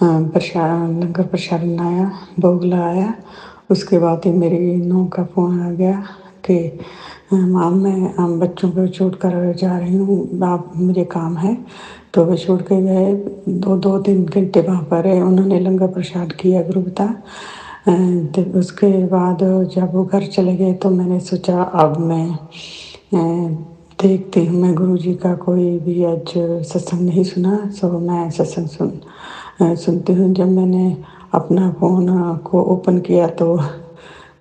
प्रसाद लंगर प्रसाद बनाया, भोग लगाया। उसके बाद ही मेरी नूंह का फ़ोन आ गया कि माम मैं बच्चों को छोड़ कर जा रही हूँ, आप मुझे काम है। तो वे छोड़ के गए, 2-3 घंटे वहाँ पर रहे, उन्होंने लंगर प्रसाद किया गुरु पिता। तो उसके बाद जब वो घर चले गए तो मैंने सोचा अब मैं देखती हूँ, मैं गुरुजी का कोई भी आज सत्संग नहीं सुना, सो मैं सत्संग सुनती हूँ। जब मैंने अपना फ़ोन को ओपन किया तो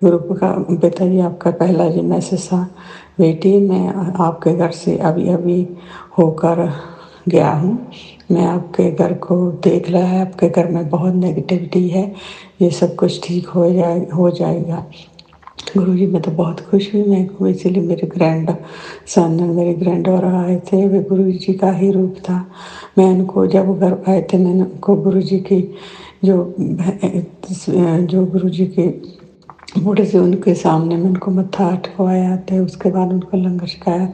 ग्रुप का पिताजी आपका पहला जी मैसेज था, बेटी मैं आपके घर से अभी अभी होकर गया हूँ, मैं आपके घर को देख रहा है, आपके घर में बहुत नेगेटिविटी है, ये सब कुछ ठीक हो जाएगा। गुरुजी मैं तो बहुत खुश हुई, मैं इसीलिए मेरे ग्रैंड सन मेरे ग्रैंड डॉटर आए थे, वे गुरुजी का ही रूप था। मैं उनको जब वो घर आए थे मैंने उनको गुरुजी की जो गुरुजी की बूढ़े से उनके सामने मैं उनको मत्था टेकवाया था, उसके बाद उनको लंगर छकाया।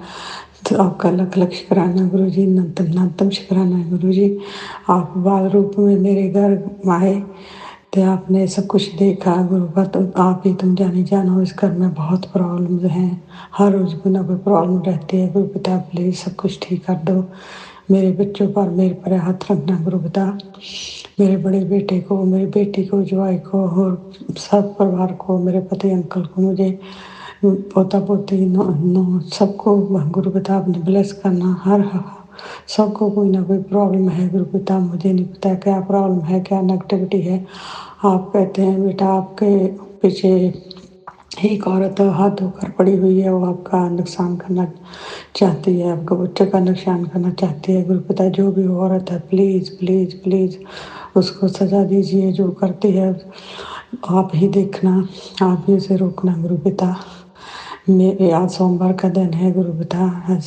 तो आपका लख लख शुक्राना गुरुजी, नतम शुक्राना गुरुजी, आप बाल रूप में मेरे घर आए तो आपने सब कुछ देखा। गुरु का तो आप ही तुम जानो, इस घर में बहुत प्रॉब्लम्स हैं, हर रोज़ कोई ना कोई प्रॉब्लम रहती है। गुरु पिता प्लीज़ सब कुछ ठीक कर दो, मेरे बच्चों पर मेरे पर हाथ रखना गुरु पिता, मेरे बड़े बेटे को, मेरी बेटी को, जवाई को और सब परिवार को, मेरे पति अंकल को, मुझे पोता पोती नो सबको गुरु पिता आपने ब्लेस करना। हर सबको कोई ना कोई प्रॉब्लम है गुरु पिता, मुझे नहीं पता क्या प्रॉब्लम है, क्या नेगेटिविटी है। आप कहते हैं बेटा आपके पीछे एक औरत हाथ धोकर पड़ी हुई है, वो आपका नुकसान करना चाहती है, आपके बच्चे का नुकसान करना चाहती है। गुरु पिता जो भी वो औरत है प्लीज़ प्लीज़ प्लीज़ उसको सजा दीजिए, जो करती है आप ही देखना, आप ही उसे रोकना गुरु पिता। मेरे आज सोमवार का दिन है गुरु पिता,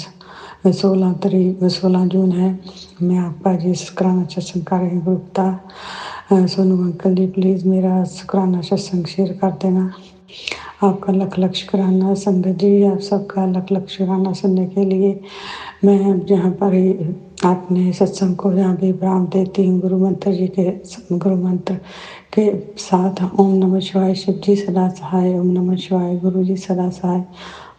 16 जून है, मैं आपका जी शुक्राना सत्संग कर रही हूँ गुरु पिता। सोनू अंकल जी प्लीज़ मेरा शुक्राना सत्संग शेयर कर देना। आपका लख लख शुक्राना संगत जी, आप सबका लख लख शुक्राना सुनने के लिए। मैं जहाँ पर ही अपने सत्संग को जहाँ भी विराम देती हूँ गुरु मंत्र के साथ ओम नमः शिवाय शिव जी सदा सहाय, ओम नमः शिवाय गुरु जी सदा सहाय,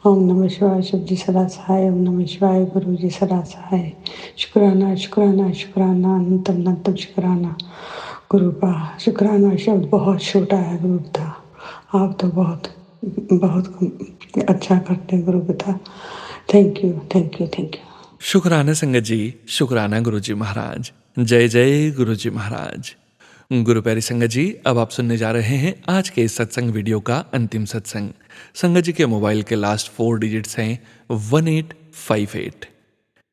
ओम नमः शिवाय शिव जी सदा सहाय, ओम नमः शिवाय गुरु जी सदा सहाय। शुक्राना शुक्राना शुक्राना अनंतम शुक्राना। गुरु का शुक्राना शब्द बहुत छोटा है गुरु पिता, आप तो बहुत बहुत अच्छा करते हैं गुरु पिता। Thank you thank you thank you. शुक्राना संगत जी, शुक्राना गुरुजी महाराज। जय जय गुरुजी महाराज। गुरु प्यारी संगत जी, अब आप सुनने जा रहे हैं आज के इस सत्संग वीडियो का अंतिम सत्संग। संगत जी के मोबाइल के लास्ट 4 डिजिट्स हैं 1858।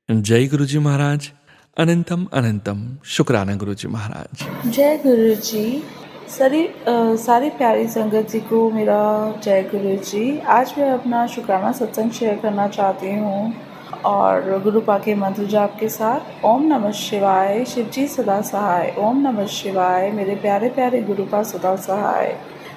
जय गुरुजी महाराज, अनंतम अनंतम शुक्राना गुरुजी महाराज। जय गुरु जी। सारी प्यारी संगत जी को मेरा जय गुरु जी। आज मैं अपना शुक्राना सत्संग शेयर करना चाहती हूँ और गुरु पाके मंत्र जाप के साथ। ओम नमः शिवाय शिव जी सदा सहाय, ओम नमः शिवाय मेरे प्यारे प्यारे गुरु पा सदा सहाय।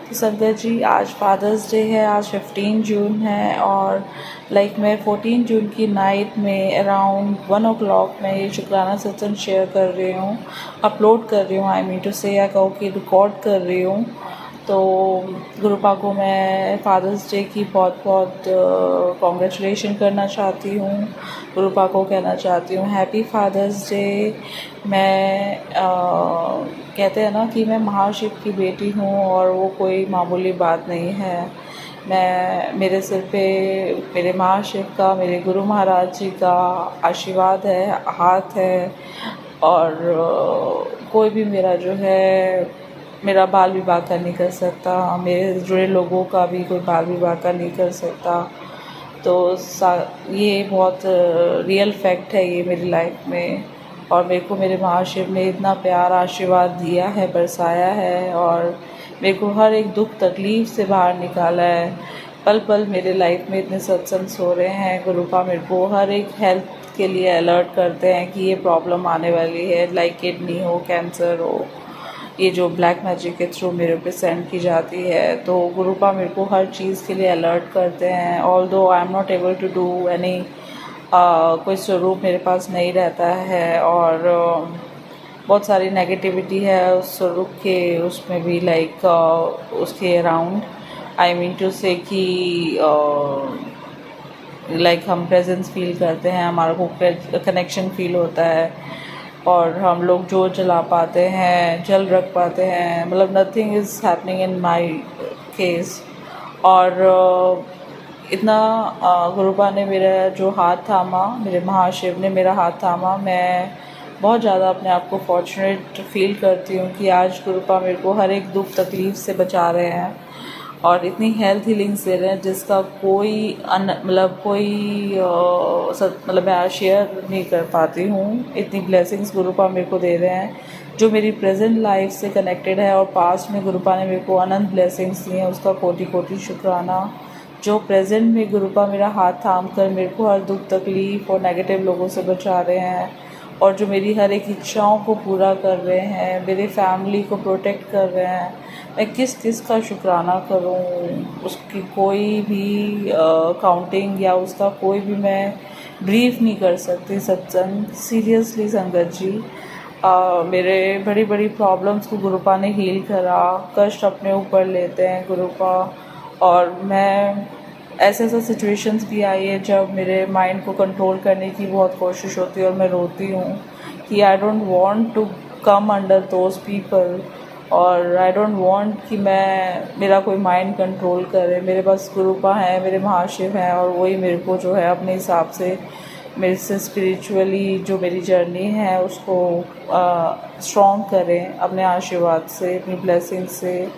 तो संगत जी आज फादर्स डे है, आज 15 जून है और मैं 14 जून की नाइट में अराउंड 1 o'clock मैं ये शुक्राना सत्संग शेयर कर रही हूँ, अपलोड कर रही हूँ, आई मीन टू से या कहो कि रिकॉर्ड कर रही हूँ। तो गुरु पा को मैं फादर्स डे की बहुत बहुत कॉन्ग्रेचुलेशन करना चाहती हूँ। गुरु पा को कहना चाहती हूँ हैप्पी फादर्स डे। मैं कहते हैं ना कि मैं महाशिव की बेटी हूँ और वो कोई मामूली बात नहीं है। मेरे सिर पे मेरे महाशिव का, मेरे गुरु महाराज जी का आशीर्वाद है, हाथ है और कोई भी मेरा बाल विवाह का नहीं कर सकता, मेरे जुड़े लोगों का भी कोई बाल विवाह का नहीं कर सकता। तो ये बहुत रियल फैक्ट है ये मेरी लाइफ में। और मेरे को मेरे महाशिव ने इतना प्यार आशीर्वाद दिया है, बरसाया है और मेरे को हर एक दुख तकलीफ़ से बाहर निकाला है। पल पल मेरे लाइफ में इतने सत्संग हो रहे हैं। गुरु पा मेरे को हर एक हेल्थ के लिए अलर्ट करते हैं कि ये प्रॉब्लम आने वाली है, किडनी हो, कैंसर हो, ये जो ब्लैक मैजिक के थ्रू मेरे पे सेंड की जाती है। तो गुरु पा मेरे को हर चीज़ के लिए अलर्ट करते हैं। Although I am not able to do any, कोई स्वरूप मेरे पास नहीं रहता है और बहुत सारी नेगेटिविटी है उस स्वरूप के, उसमें भी उसके अराउंड, आई मीन टू से कि हम प्रेजेंस फील करते हैं, हमारा को कनेक्शन फील होता है। और हम लोग जोत जला पाते हैं, जल रख पाते हैं, मतलब nothing is happening in my case. और इतना गुरुपा ने मेरा जो हाथ थामा, मेरे महाशिव ने मेरा हाथ थामा, मैं बहुत ज़्यादा अपने आप को फॉर्चुनेट फील करती हूँ कि आज गुरुपा मेरे को हर एक दुख तकलीफ़ से बचा रहे हैं और इतनी हेल्थ हीलिंग्स दे रहे हैं जिसका कोई मतलब मैं शेयर नहीं कर पाती हूँ। इतनी ब्लेसिंग्स गुरुपा मेरे को दे रहे हैं जो मेरी प्रेजेंट लाइफ से कनेक्टेड है और पास्ट में गुरुपा ने मेरे को अनंत ब्लेसिंग्स दी हैं, उसका कोटि कोटि शुक्राना। जो प्रेजेंट में गुरुपा मेरा हाथ थाम कर मेरे को हर दुख तकलीफ़ और नेगेटिव लोगों से बचा रहे हैं और जो मेरी हर एक इच्छाओं को पूरा कर रहे हैं, मेरी फैमिली को प्रोटेक्ट कर रहे हैं, मैं किस किस का शुक्राना करूं। उसकी कोई भी काउंटिंग या उसका कोई भी मैं ब्रीफ नहीं कर सकती। सत्संग सीरियसली संगत जी, मेरे बड़ी बड़ी प्रॉब्लम्स को गुरुपा ने हील करा। कष्ट अपने ऊपर लेते हैं गुरुपा, और मैं ऐसे सिचुएशंस भी आई है जब मेरे माइंड को कंट्रोल करने की बहुत कोशिश होती है और मैं रोती हूँ कि I don't want to come under those people, और आई डोंट वांट कि मेरा कोई माइंड कंट्रोल करे। मेरे पास गुरुपा हैं, मेरे महाशिव हैं, और वही मेरे को जो है अपने हिसाब से मेरे से स्पिरिचुअली जो मेरी जर्नी है उसको स्ट्रॉन्ग करें अपने आशीर्वाद से, अपनी ब्लेसिंग से।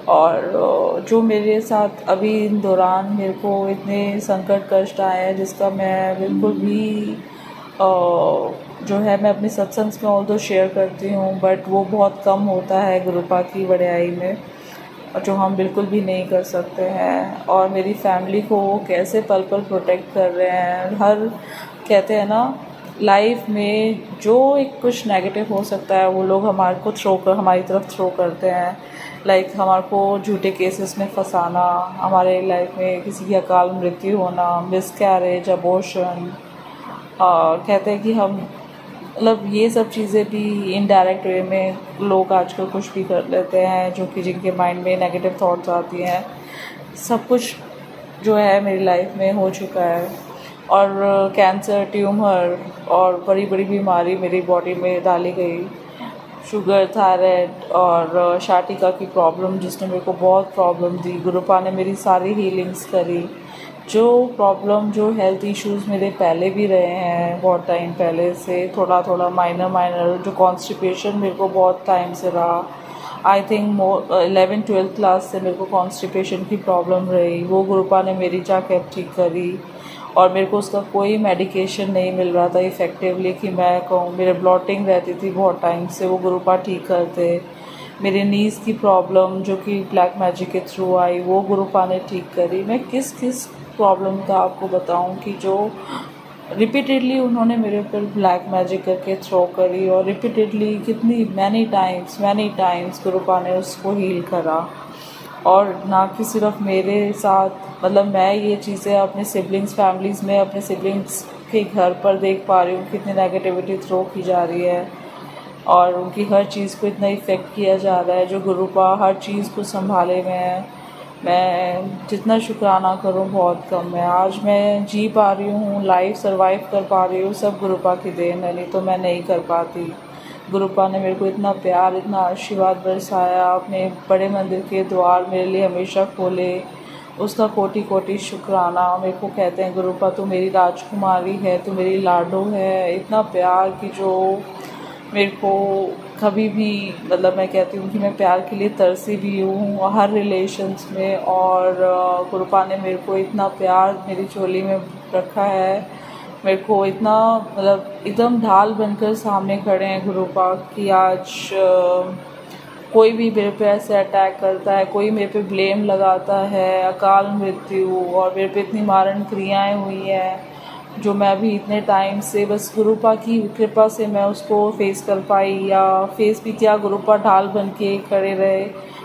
और जो मेरे साथ अभी इन दौरान मेरे को इतने संकट कष्ट आए हैं जिसका मैं बिल्कुल भी जो है मैं अपने सत्संग में ऑल दो शेयर करती हूँ, बट वो बहुत कम होता है गुरुपा की बड़ाई में, और जो हम बिल्कुल भी नहीं कर सकते हैं। और मेरी फैमिली को वो कैसे पल पल प्रोटेक्ट कर रहे हैं। हर कहते हैं ना, लाइफ में जो एक कुछ नेगेटिव हो सकता है वो लोग हमारी तरफ थ्रो करते हैं। लाइक हमारे को झूठे केसेस में फंसाना, हमारे लाइफ में किसी की अकाल मृत्यु होना, मिसकैरेज, अबॉर्शन, कहते हैं कि हम मतलब ये सब चीज़ें भी इनडायरेक्ट वे में लोग आजकल कुछ भी कर लेते हैं जो कि जिनके माइंड में नेगेटिव थॉट्स आती हैं। सब कुछ जो है मेरी लाइफ में हो चुका है, और कैंसर, ट्यूमर और बड़ी बड़ी बीमारी मेरी बॉडी में डाली गई। शुगर, थायराइड और शाटिका की प्रॉब्लम जिसने मेरे को बहुत प्रॉब्लम दी। गुरुपा ने मेरी सारी हीलिंग्स करी। जो प्रॉब्लम, जो हेल्थ इश्यूज़ मेरे पहले भी रहे हैं बहुत टाइम पहले से, थोड़ा थोड़ा माइनर, जो कॉन्स्टिपेशन मेरे को बहुत टाइम से रहा, आई थिंक 11th-12th क्लास से मेरे को कॉन्स्टिपेशन की प्रॉब्लम रही, वो गुरुपा ने मेरी जाके ठीक करी। और मेरे को उसका कोई मेडिकेशन नहीं मिल रहा था इफ़ेक्टिवली कि मैं कहूँ। मेरे ब्लॉटिंग रहती थी बहुत टाइम से, वो गुरुपा ठीक करते। मेरे नीज़ की प्रॉब्लम जो कि ब्लैक मैजिक के थ्रू आई, वो गुरुपा ने ठीक करी। मैं किस किस प्रॉब्लम का आपको बताऊं कि जो रिपीटेडली उन्होंने मेरे ऊपर ब्लैक मैजिक करके थ्रो करी, और रिपीटेडली कितनी मैनी टाइम्स गुरुपा ने उसको हील करा। और ना कि सिर्फ मेरे साथ, मतलब मैं ये चीज़ें अपने सिबलिंग्स फैमिलीज़ में, अपने सिबलिंग्स के घर पर देख पा रही हूँ कितनी नेगेटिविटी थ्रो की जा रही है और उनकी हर चीज़ को इतना इफ़ेक्ट किया जा रहा है। जो गुरुपा हर चीज़ को संभाले हुए हैं, मैं जितना शुक्राना करूं बहुत कम है। आज मैं जी पा रही हूँ, लाइफ सर्वाइव कर पा रही हूँ, सब गुरुपा की देन है, नहीं तो मैं नहीं कर पाती। गुरुपा ने मेरे को इतना प्यार, इतना आशीर्वाद बरसाया, अपने बड़े मंदिर के द्वार मेरे लिए हमेशा खोले, उसका कोटि कोटि शुक्राना। मेरे को कहते हैं गुरुपा तू मेरी राजकुमारी है, तू मेरी लाडो है। इतना प्यार कि जो मेरे को कभी भी, मतलब मैं कहती हूँ कि मैं प्यार के लिए तरसी भी हूँ हर रिलेशन्स में। और गुरुपा ने मेरे को इतना प्यार मेरी चोली में रखा है, मेरे को इतना, मतलब एकदम ढाल बनकर सामने खड़े हैं गुरुपा कि आज कोई भी मेरे पे ऐसे अटैक करता है, कोई मेरे पे ब्लेम लगाता है, अकाल मृत्यु, और मेरे पे इतनी मारण क्रियाएँ हुई हैं जो मैं अभी इतने टाइम से, बस गुरुपा की कृपा से मैं उसको फेस कर पाई, या फेस भी क्या, गुरुपा ढाल बन के खड़े रहे,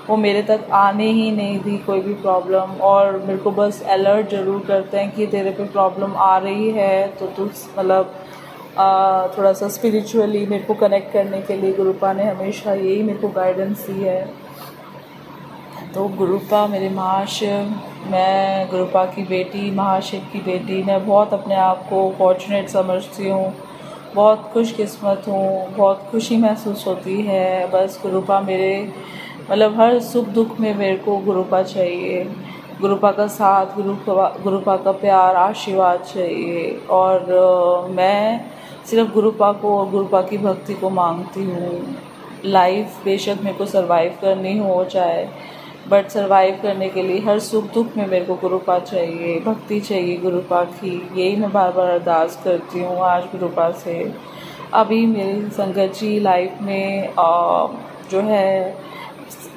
वो मेरे तक आने ही नहीं दी कोई भी प्रॉब्लम। और मेरे को बस अलर्ट ज़रूर करते हैं कि तेरे पे प्रॉब्लम आ रही है तो तू मतलब थोड़ा सा स्पिरिचुअली मेरे को कनेक्ट करने के लिए गुरुपा ने हमेशा यही मेरे को गाइडेंस दी है। तो गुरुपा मेरे महाशिव, मैं गुरुपा की बेटी, महाशिव की बेटी, मैं बहुत अपने आप को फॉर्चुनेट समझती हूँ बहुत खुशकिस्मत हूँ, बहुत खुशी महसूस होती है। बस गुरुपा मेरे मतलब हर सुख दुख में मेरे को गुरुपा चाहिए, गुरुपा का साथ, गुरुपा का प्यार, आशीर्वाद चाहिए। और मैं सिर्फ गुरुपा को और गुरुपा की भक्ति को मांगती हूँ। लाइफ बेशक मेरे को सरवाइव करनी हो चाहे, बट सरवाइव करने के लिए हर सुख दुख में मेरे को गुरुपा चाहिए, भक्ति चाहिए गुरुपा की। यही मैं बार बार अरदास करती हूँ आज गुरुपा से। अभी मेरी संगत जी लाइफ में जो है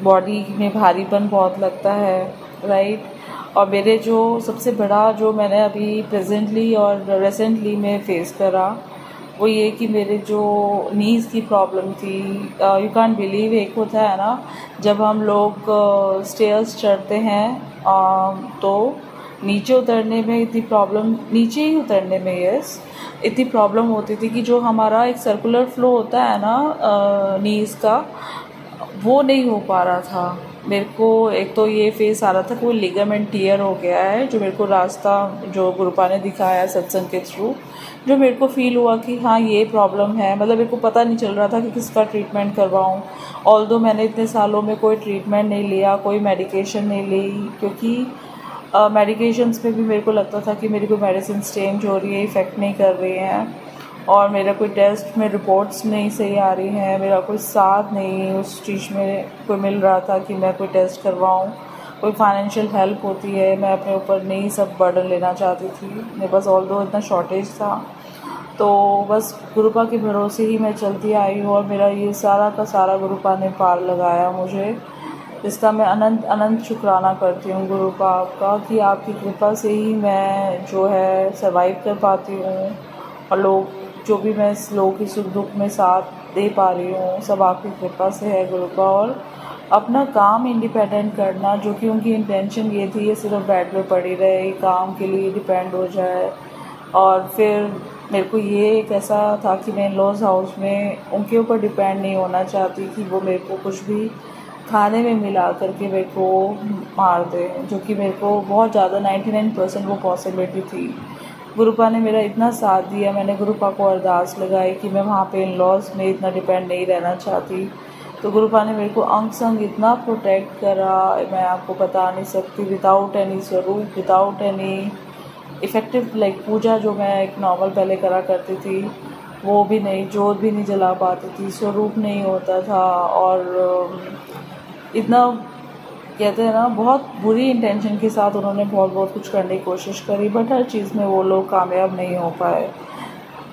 बॉडी में भारीपन बहुत लगता है, राइट। और मेरे जो सबसे बड़ा जो मैंने अभी प्रेजेंटली और रिसेंटली में फेस करा वो ये कि मेरे जो नीज़ की प्रॉब्लम थी, यू कांट बिलीव, एक होता है ना जब हम लोग स्टेयर्स चढ़ते हैं तो नीचे उतरने में इतनी प्रॉब्लम, नीचे ही उतरने में यस इतनी प्रॉब्लम होती थी कि जो हमारा एक सर्कुलर फ्लो होता है ना नीज़ का, वो नहीं हो पा रहा था मेरे को। एक तो ये फेस आ रहा था कोई लिगामेंट टियर हो गया है, जो मेरे को रास्ता जो गुरुपा ने दिखाया सत्संग के थ्रू, जो मेरे को फील हुआ कि हाँ ये प्रॉब्लम है। मतलब मेरे को पता नहीं चल रहा था कि किसका ट्रीटमेंट करवाऊँ। ऑल्दो मैंने इतने सालों में कोई ट्रीटमेंट नहीं लिया, कोई मेडिकेशन नहीं ली, क्योंकि मेडिकेशंस में भी मेरे को लगता था कि मेरी कोई मेडिसिन चेंज हो रही है, इफ़ेक्ट नहीं कर रही हैं। और मेरा कोई टेस्ट में रिपोर्ट्स नहीं सही आ रही हैं, मेरा कोई साथ नहीं उस चीज़ में कोई मिल रहा था कि मैं कोई टेस्ट करवाऊँ। कोई फाइनेंशियल हेल्प होती है, मैं अपने ऊपर नहीं सब बर्डन लेना चाहती थी। मेरे पास ऑल्दो इतना शॉर्टेज था, तो बस गुरुपा के भरोसे ही मैं चलती आई हूँ। और मेरा ये सारा का सारा गुरुपा ने पार लगाया मुझे, जिसका मैं अनंत अनंत शुक्राना करती हूँ गुरुपा आपका, कि आपकी कृपा से ही मैं जो है सर्वाइव कर पाती हूँ। और लोग जो भी मैं लोगों की सुख दुख में साथ दे पा रही हूँ, सब आपकी कृपा से है गुरुपा। और अपना काम इंडिपेंडेंट करना, जो कि उनकी इंटेंशन ये थी ये सिर्फ बेड पे पड़ी रहे, काम के लिए डिपेंड हो जाए। और फिर मेरे को ये एक ऐसा था कि मैं लॉज हाउस में उनके ऊपर डिपेंड नहीं होना चाहती कि वो मेरे को कुछ भी खाने में मिला करके मेरे को मार दे, जो कि मेरे को बहुत ज़्यादा 99% वो पॉसिबिलिटी थी। गुरुपा ने मेरा इतना साथ दिया, मैंने गुरुपा को अरदास लगाई कि मैं वहाँ पे इन लॉज में इतना डिपेंड नहीं रहना चाहती। तो गुरुपा ने मेरे को अंग संग इतना प्रोटेक्ट करा, मैं आपको बता नहीं सकती। विदाउट एनी स्वरूप, विदाउट एनी इफ़ेक्टिव लाइक पूजा जो मैं एक नॉर्मल पहले करा करती थी वो भी नहीं, जोत भी नहीं जला पाती थी, स्वरूप नहीं होता था। और इतना कहते हैं ना बहुत बुरी इंटेंशन के साथ उन्होंने बहुत कुछ करने की कोशिश करी, बट हर चीज़ में वो लोग कामयाब नहीं हो पाए।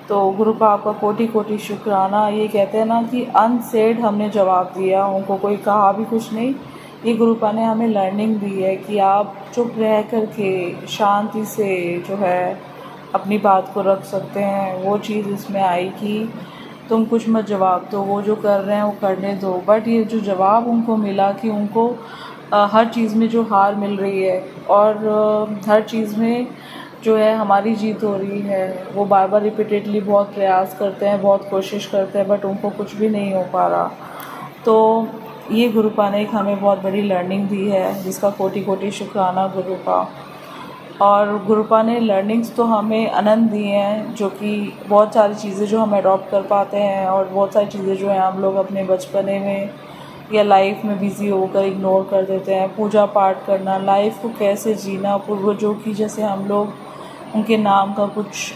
तो गुरुपा आपका कोटि कोटि शुक्राना। ये कहते हैं ना कि अनसेड हमने जवाब दिया, उनको कोई कहा भी कुछ नहीं। ये गुरुपा ने हमें लर्निंग दी है कि आप चुप रह कर के शांति से जो है अपनी बात को रख सकते हैं। वो चीज़ इसमें आई कि तुम कुछ मत जवाब दो, वो जो कर रहे हैं वो करने दो। बट ये जो जवाब उनको मिला कि उनको हर चीज़ में जो हार मिल रही है और हर चीज़ में जो है हमारी जीत हो रही है, वो बार बार रिपीटेडली बहुत प्रयास करते हैं, बहुत कोशिश करते हैं, बट उनको कुछ भी नहीं हो पा रहा। तो ये गुरुपा ने एक हमें बहुत बड़ी लर्निंग दी है, जिसका कोटि कोटि शुक्राना गुरुपा। और गुरुपा ने लर्निंग्स तो हमें अनंत दी हैं, जो कि बहुत सारी चीज़ें जो हम अडॉप्ट कर पाते हैं और बहुत सारी चीज़ें जो हैं हम लोग अपने बचपने में या लाइफ में बिज़ी होकर इग्नोर कर देते हैं। पूजा पाठ करना, लाइफ को कैसे जीना, पूर्वजों की जैसे हम लोग उनके नाम का कुछ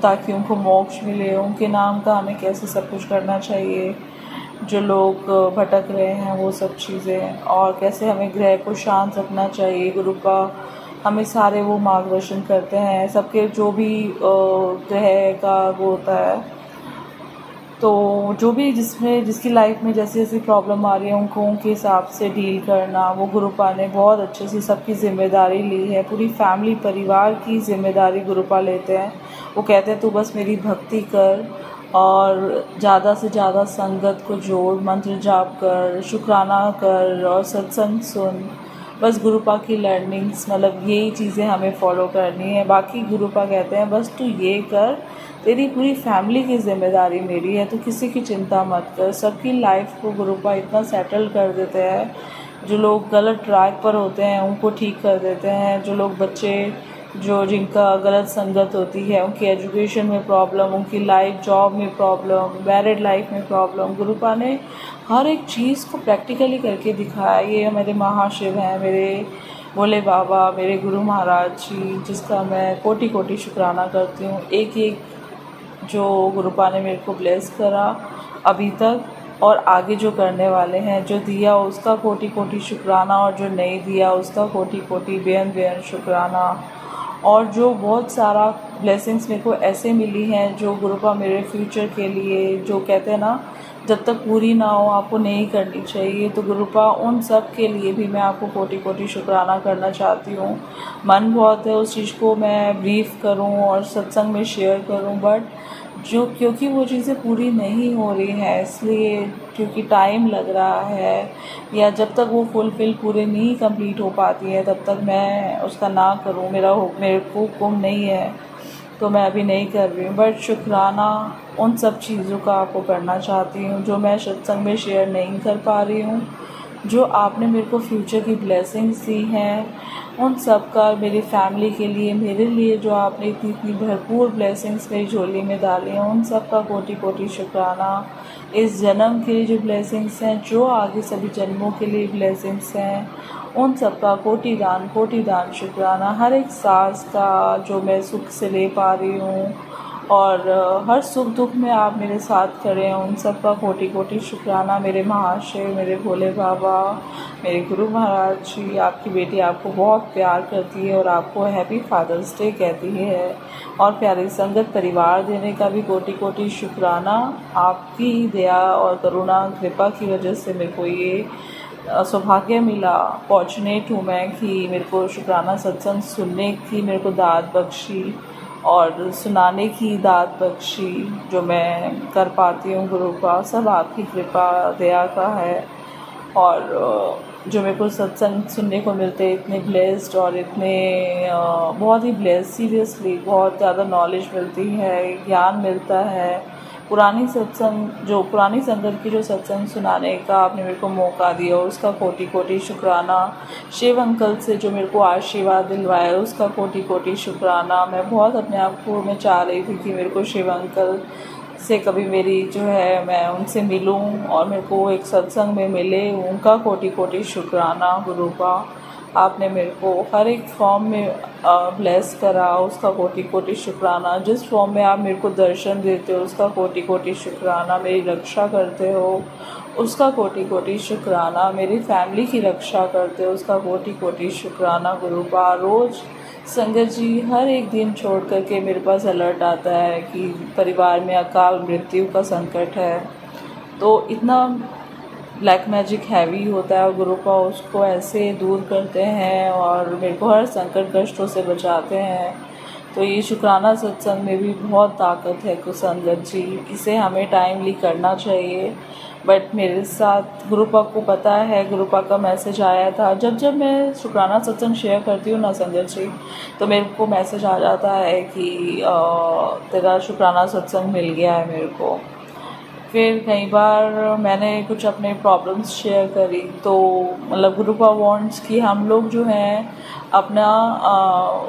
ताकि उनको मोक्ष मिले, उनके नाम का हमें कैसे सब कुछ करना चाहिए, जो लोग भटक रहे हैं वो सब चीज़ें, और कैसे हमें ग्रह को शांत रखना चाहिए। गुरुपा हमें सारे वो मार्गदर्शन करते हैं, सबके जो भी ग्रह का वो होता है, तो जो भी जिसकी लाइफ में जैसी जैसी प्रॉब्लम आ रही है उनको उनके हिसाब से डील करना, वो गुरुपा ने बहुत अच्छे से सबकी ज़िम्मेदारी ली है। पूरी फैमिली परिवार की ज़िम्मेदारी गुरुपा लेते हैं। वो कहते हैं तू बस मेरी भक्ति कर और ज़्यादा से ज़्यादा संगत को जोड़, मंत्र जाप कर, शुक्राना कर और सत्संग सुन। बस गुरुपा की लर्निंग्स मतलब यही चीज़ें हमें फॉलो करनी है। बाकी गुरुपा कहते हैं बस तू ये कर, तेरी पूरी फैमिली की ज़िम्मेदारी मेरी है, तो किसी की चिंता मत कर। सबकी लाइफ को गुरुपा इतना सेटल कर देते हैं। जो लोग गलत ट्रैक पर होते हैं उनको ठीक कर देते हैं। जो लोग बच्चे जो जिनका गलत संगत होती है, उनकी एजुकेशन में प्रॉब्लम, उनकी लाइफ जॉब में प्रॉब्लम, मैरिड लाइफ में प्रॉब्लम, गुरुपा ने हर एक चीज़ को प्रैक्टिकली करके दिखाया। ये मेरे महाशिव हैं, मेरे भोले बाबा, मेरे गुरु महाराज जी, जिसका मैं कोटि कोटि शुक्राना करती हूँ। एक एक जो गुरुपा ने मेरे को ब्लेस करा अभी तक और आगे जो करने वाले हैं, जो दिया उसका कोटि कोटि शुक्राना और जो नहीं दिया उसका कोटि कोटि बेअंत बेअंत शुक्राना। और जो बहुत सारा ब्लेसिंग्स मेरे को ऐसे मिली हैं जो गुरुपा मेरे फ्यूचर के लिए, जो कहते हैं ना जब तक पूरी ना हो आपको नहीं करनी चाहिए, तो गुरुपा उन सब के लिए भी मैं आपको कोटि कोटि शुक्राना करना चाहती हूँ। मन बहुत है उस चीज़ को मैं ब्रीफ करूँ और सत्संग में शेयर करूँ, बट जो क्योंकि वो चीज़ें पूरी नहीं हो रही हैं, इसलिए क्योंकि टाइम लग रहा है या जब तक वो फुलफिल पूरे नहीं कंप्लीट हो पाती है तब तक मैं उसका ना करूँ, मेरे को हुक्म नहीं है, तो मैं अभी नहीं कर रही हूँ। बट शुक्राना उन सब चीज़ों का आपको करना चाहती हूँ जो मैं सत्संग में शेयर नहीं कर पा रही हूँ, जो आपने मेरे को फ्यूचर की ब्लेसिंग्स दी हैं, उन सब का मेरी फैमिली के लिए, मेरे लिए जो आपने इतनी इतनी भरपूर ब्लेसिंग्स मेरी झोली में डाली हैं, उन सब का कोटि कोटि शुक्राना। इस जन्म के लिए जो ब्लेसिंग्स हैं, जो आगे सभी जन्मों के लिए ब्लेसिंग्स हैं, उन सब का कोटि दान शुक्राना। हर एक सांस का जो मैं सुख से ले पा रही हूँ और हर सुख दुख में आप मेरे साथ खड़े हैं, उन सब का कोटि कोटि शुक्राना। मेरे महाशय, मेरे भोले बाबा, मेरे गुरु महाराज जी, आपकी बेटी आपको बहुत प्यार करती है और आपको हैप्पी फादर्स डे कहती है, और प्यारी संगत परिवार देने का भी कोटि कोटि शुक्राना। आपकी दया और करुणा कृपा की वजह से मेरे को ये सौभाग्य मिला, फॉर्चुनेट हूँ मैं कि मेरे को शुक्राना सत्संग सुनने की मेरे को दात बख्शी और सुनाने की दात बख्शी, जो मैं कर पाती हूँ गुरुपा, सब आपकी कृपा दया का है। और जो मेरे को सत्संग सुनने को मिलते इतने ब्लेस्ड और इतने बहुत ही ब्लेस्ड, सीरियसली बहुत ज़्यादा नॉलेज मिलती है, ज्ञान मिलता है। पुरानी संगत की जो सत्संग सुनाने का आपने मेरे को मौका दिया उसका कोटि कोटि शुक्राना। शिव अंकल से जो मेरे को आशीर्वाद दिलवाया उसका कोटि कोटि शुक्राना। मैं बहुत अपने आप को मैं चाह रही थी कि मेरे को शिव अंकल से कभी मेरी जो है मैं उनसे मिलूं और मेरे को एक सत्संग में मिले, उनका कोटि कोटि शुक्राना। गुरुपा आपने मेरे को हर एक फॉर्म में ब्लेस करा, उसका कोटि कोटि शुक्राना। जिस फॉर्म में आप मेरे को दर्शन देते हो उसका कोटि कोटि शुक्राना। मेरी रक्षा करते हो उसका कोटि कोटि शुक्राना। मेरी फैमिली की रक्षा करते हो उसका कोटि कोटि शुक्राना। गुरुपा रोज़ संगत जी हर एक दिन छोड़ करके मेरे पास अलर्ट आता है कि परिवार में अकाल मृत्यु का संकट है, तो इतना ब्लैक मैजिक हैवी होता है और गुरुपा उसको ऐसे दूर करते हैं और मेरे को हर संकट कष्टों से बचाते हैं। तो ये शुक्राना सत्संग में भी बहुत ताकत है कुसंगत जी, इसे हमें टाइमली करना चाहिए। बट मेरे साथ गुरुपा को पता है, गुरुपा का मैसेज आया था जब मैं शुक्राना सत्संग शेयर करती हूँ ना संगत जी, तो मेरे को मैसेज आ जाता है कि तेरा शुक्राना सत्संग मिल गया है मेरे को। फिर कई बार मैंने कुछ अपने प्रॉब्लम्स शेयर करी, तो मतलब गुरुपा वांट्स कि हम लोग जो हैं अपना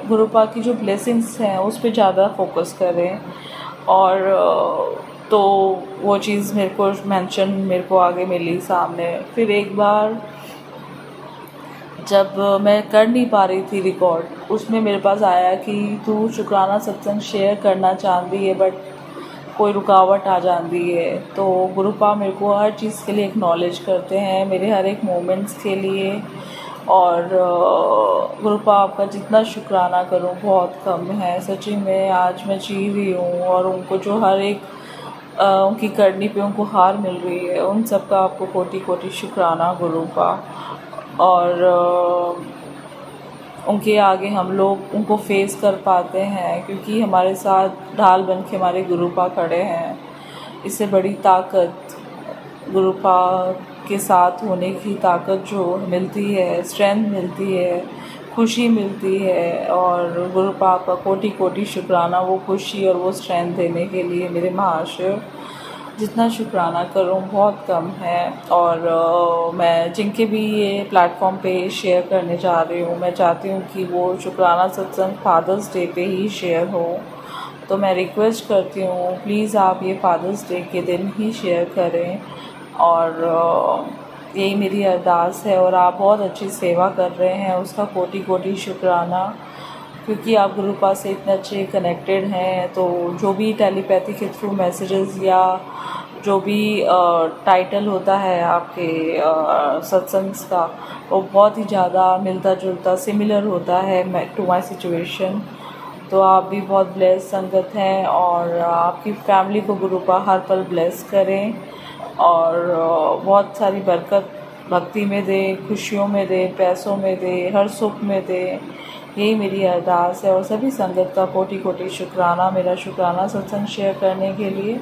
गुरुपा की जो ब्लेसिंग्स हैं उस पर ज़्यादा फोकस करें। और तो वो चीज़ मेरे को मेंशन मेरे को आगे मिली सामने। फिर एक बार जब मैं कर नहीं पा रही थी रिकॉर्ड, उसमें मेरे पास आया कि तू शुक्राना सत्संग शेयर करना चाहती है बट कोई रुकावट आ जाती है। तो गुरुपा मेरे को हर चीज़ के लिए एक्नॉलेज करते हैं, मेरे हर एक मोमेंट्स के लिए। और गुरुपा आपका जितना शुक्राना करूं बहुत कम है। सच्ची में आज मैं जी रही हूँ और उनको जो हर एक उनकी करनी पे उनको हार मिल रही है, उन सब का आपको कोटि कोटि शुक्राना गुरुपा। और उनके आगे हम लोग उनको फेस कर पाते हैं क्योंकि हमारे साथ ढाल बन के हमारे गुरुपा खड़े हैं। इससे बड़ी ताकत गुरुपा के साथ होने की ताकत जो मिलती है, स्ट्रेंथ मिलती है, खुशी मिलती है। और गुरुपा का कोटि कोटि शुक्राना वो खुशी और वो स्ट्रेंथ देने के लिए मेरे महाशय, जितना शुक्राना करूं बहुत कम है। और मैं जिनके भी ये प्लेटफॉर्म पे शेयर करने जा रही हूँ, मैं चाहती हूँ कि वो शुक्राना सत्संग फादर्स डे पे ही शेयर हो। तो मैं रिक्वेस्ट करती हूँ प्लीज़ आप ये फादर्स डे के दिन ही शेयर करें। और यही मेरी अरदास है। और आप बहुत अच्छी सेवा कर रहे हैं, उसका कोटि कोटि शुक्राना, क्योंकि आप गुरुपा से इतने अच्छे कनेक्टेड हैं। तो जो भी टेलीपैथी के थ्रू मैसेजेस या जो भी टाइटल होता है आपके सत्संग्स का, वो बहुत ही ज़्यादा मिलता जुलता सिमिलर होता है टू माय सिचुएशन। तो आप भी बहुत ब्लेस संगत हैं और आपकी फैमिली को गुरुपा हर पल ब्लेस करें और बहुत सारी बरकत भक्ति में दे, खुशियों में दे, पैसों में दे, हर सुख में दे। यही मेरी अरदास है। और सभी संगत का कोटि कोटि शुक्राना। मेरा शुक्राना सत्संग शेयर करने के लिए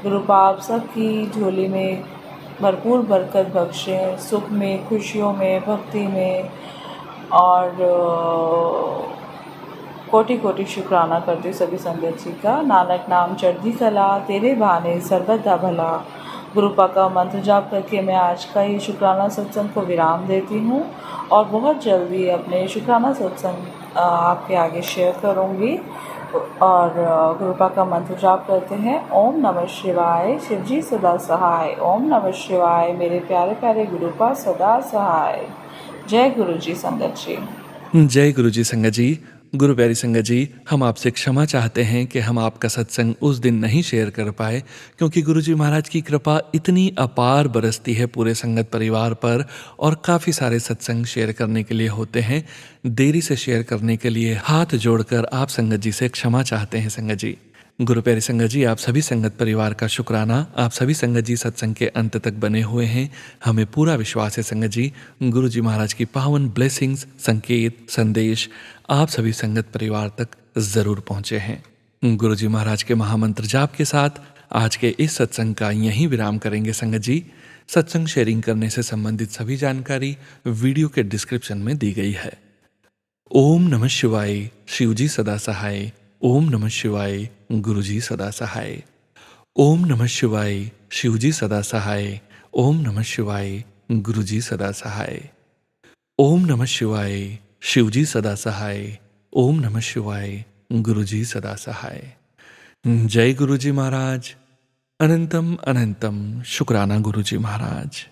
गुरुपा आप सबकी झोली में भरपूर बरकत बख्शें, सुख में, खुशियों में, भक्ति में। और कोटि कोटि शुक्राना करती हूँ सभी संगत जी का। नानक नाम चढ़ती कला, तेरे बहाने सर्वदा भला। गुरुपा का मंत्र जाप करके मैं आज का ये शुक्राना सत्संग को विराम देती हूँ और बहुत जल्दी अपने शुक्राना सत्संग आपके आगे शेयर करूँगी। और गुरुपा का मंत्र जाप करते हैं। ओम नमः शिवाय, शिवजी सदा सहाय। ओम नमः शिवाय, मेरे प्यारे प्यारे गुरुपा सदा सहाय। जय गुरु जी संगत जी। जय गुरु जी संगत जी। गुरु प्यारी संगत जी, हम आपसे क्षमा चाहते हैं कि हम आपका सत्संग उस दिन नहीं शेयर कर पाए, क्योंकि गुरु जी महाराज की कृपा इतनी अपार बरसती है पूरे संगत परिवार पर और काफ़ी सारे सत्संग शेयर करने के लिए होते हैं। देरी से शेयर करने के लिए हाथ जोड़कर आप संगत जी से क्षमा चाहते हैं संगत जी। गुरु प्यारी संगत जी, आप सभी संगत परिवार का शुक्राना। आप सभी संगत जी सत्संग के अंत तक बने हुए हैं। हमें पूरा विश्वास है संगत जी, गुरु जी महाराज की पावन ब्लेसिंग्स, संकेत, संदेश आप सभी संगत परिवार तक जरूर पहुंचे हैं। गुरु जी महाराज के महामंत्र जाप के साथ आज के इस सत्संग का यहीं विराम करेंगे संगत जी। सत्संग शेयरिंग करने से संबंधित सभी जानकारी वीडियो के डिस्क्रिप्शन में दी गई है। ओम नमः शिवाय, शिवजी सदा सहाय। ओम नमः शिवाय, गुरुजी सदा सहाय। ओम नमः शिवाय, शिवजी सदा सहाय। ओम नमः शिवाय, गुरुजी सदा सहाय। ओम नमः शिवाय, शिवजी सदा सहाय। ओम नमः शिवाय, गुरुजी सदा सहाय। जय गुरुजी महाराज। अनंतम अनंतम शुक्राना गुरुजी महाराज।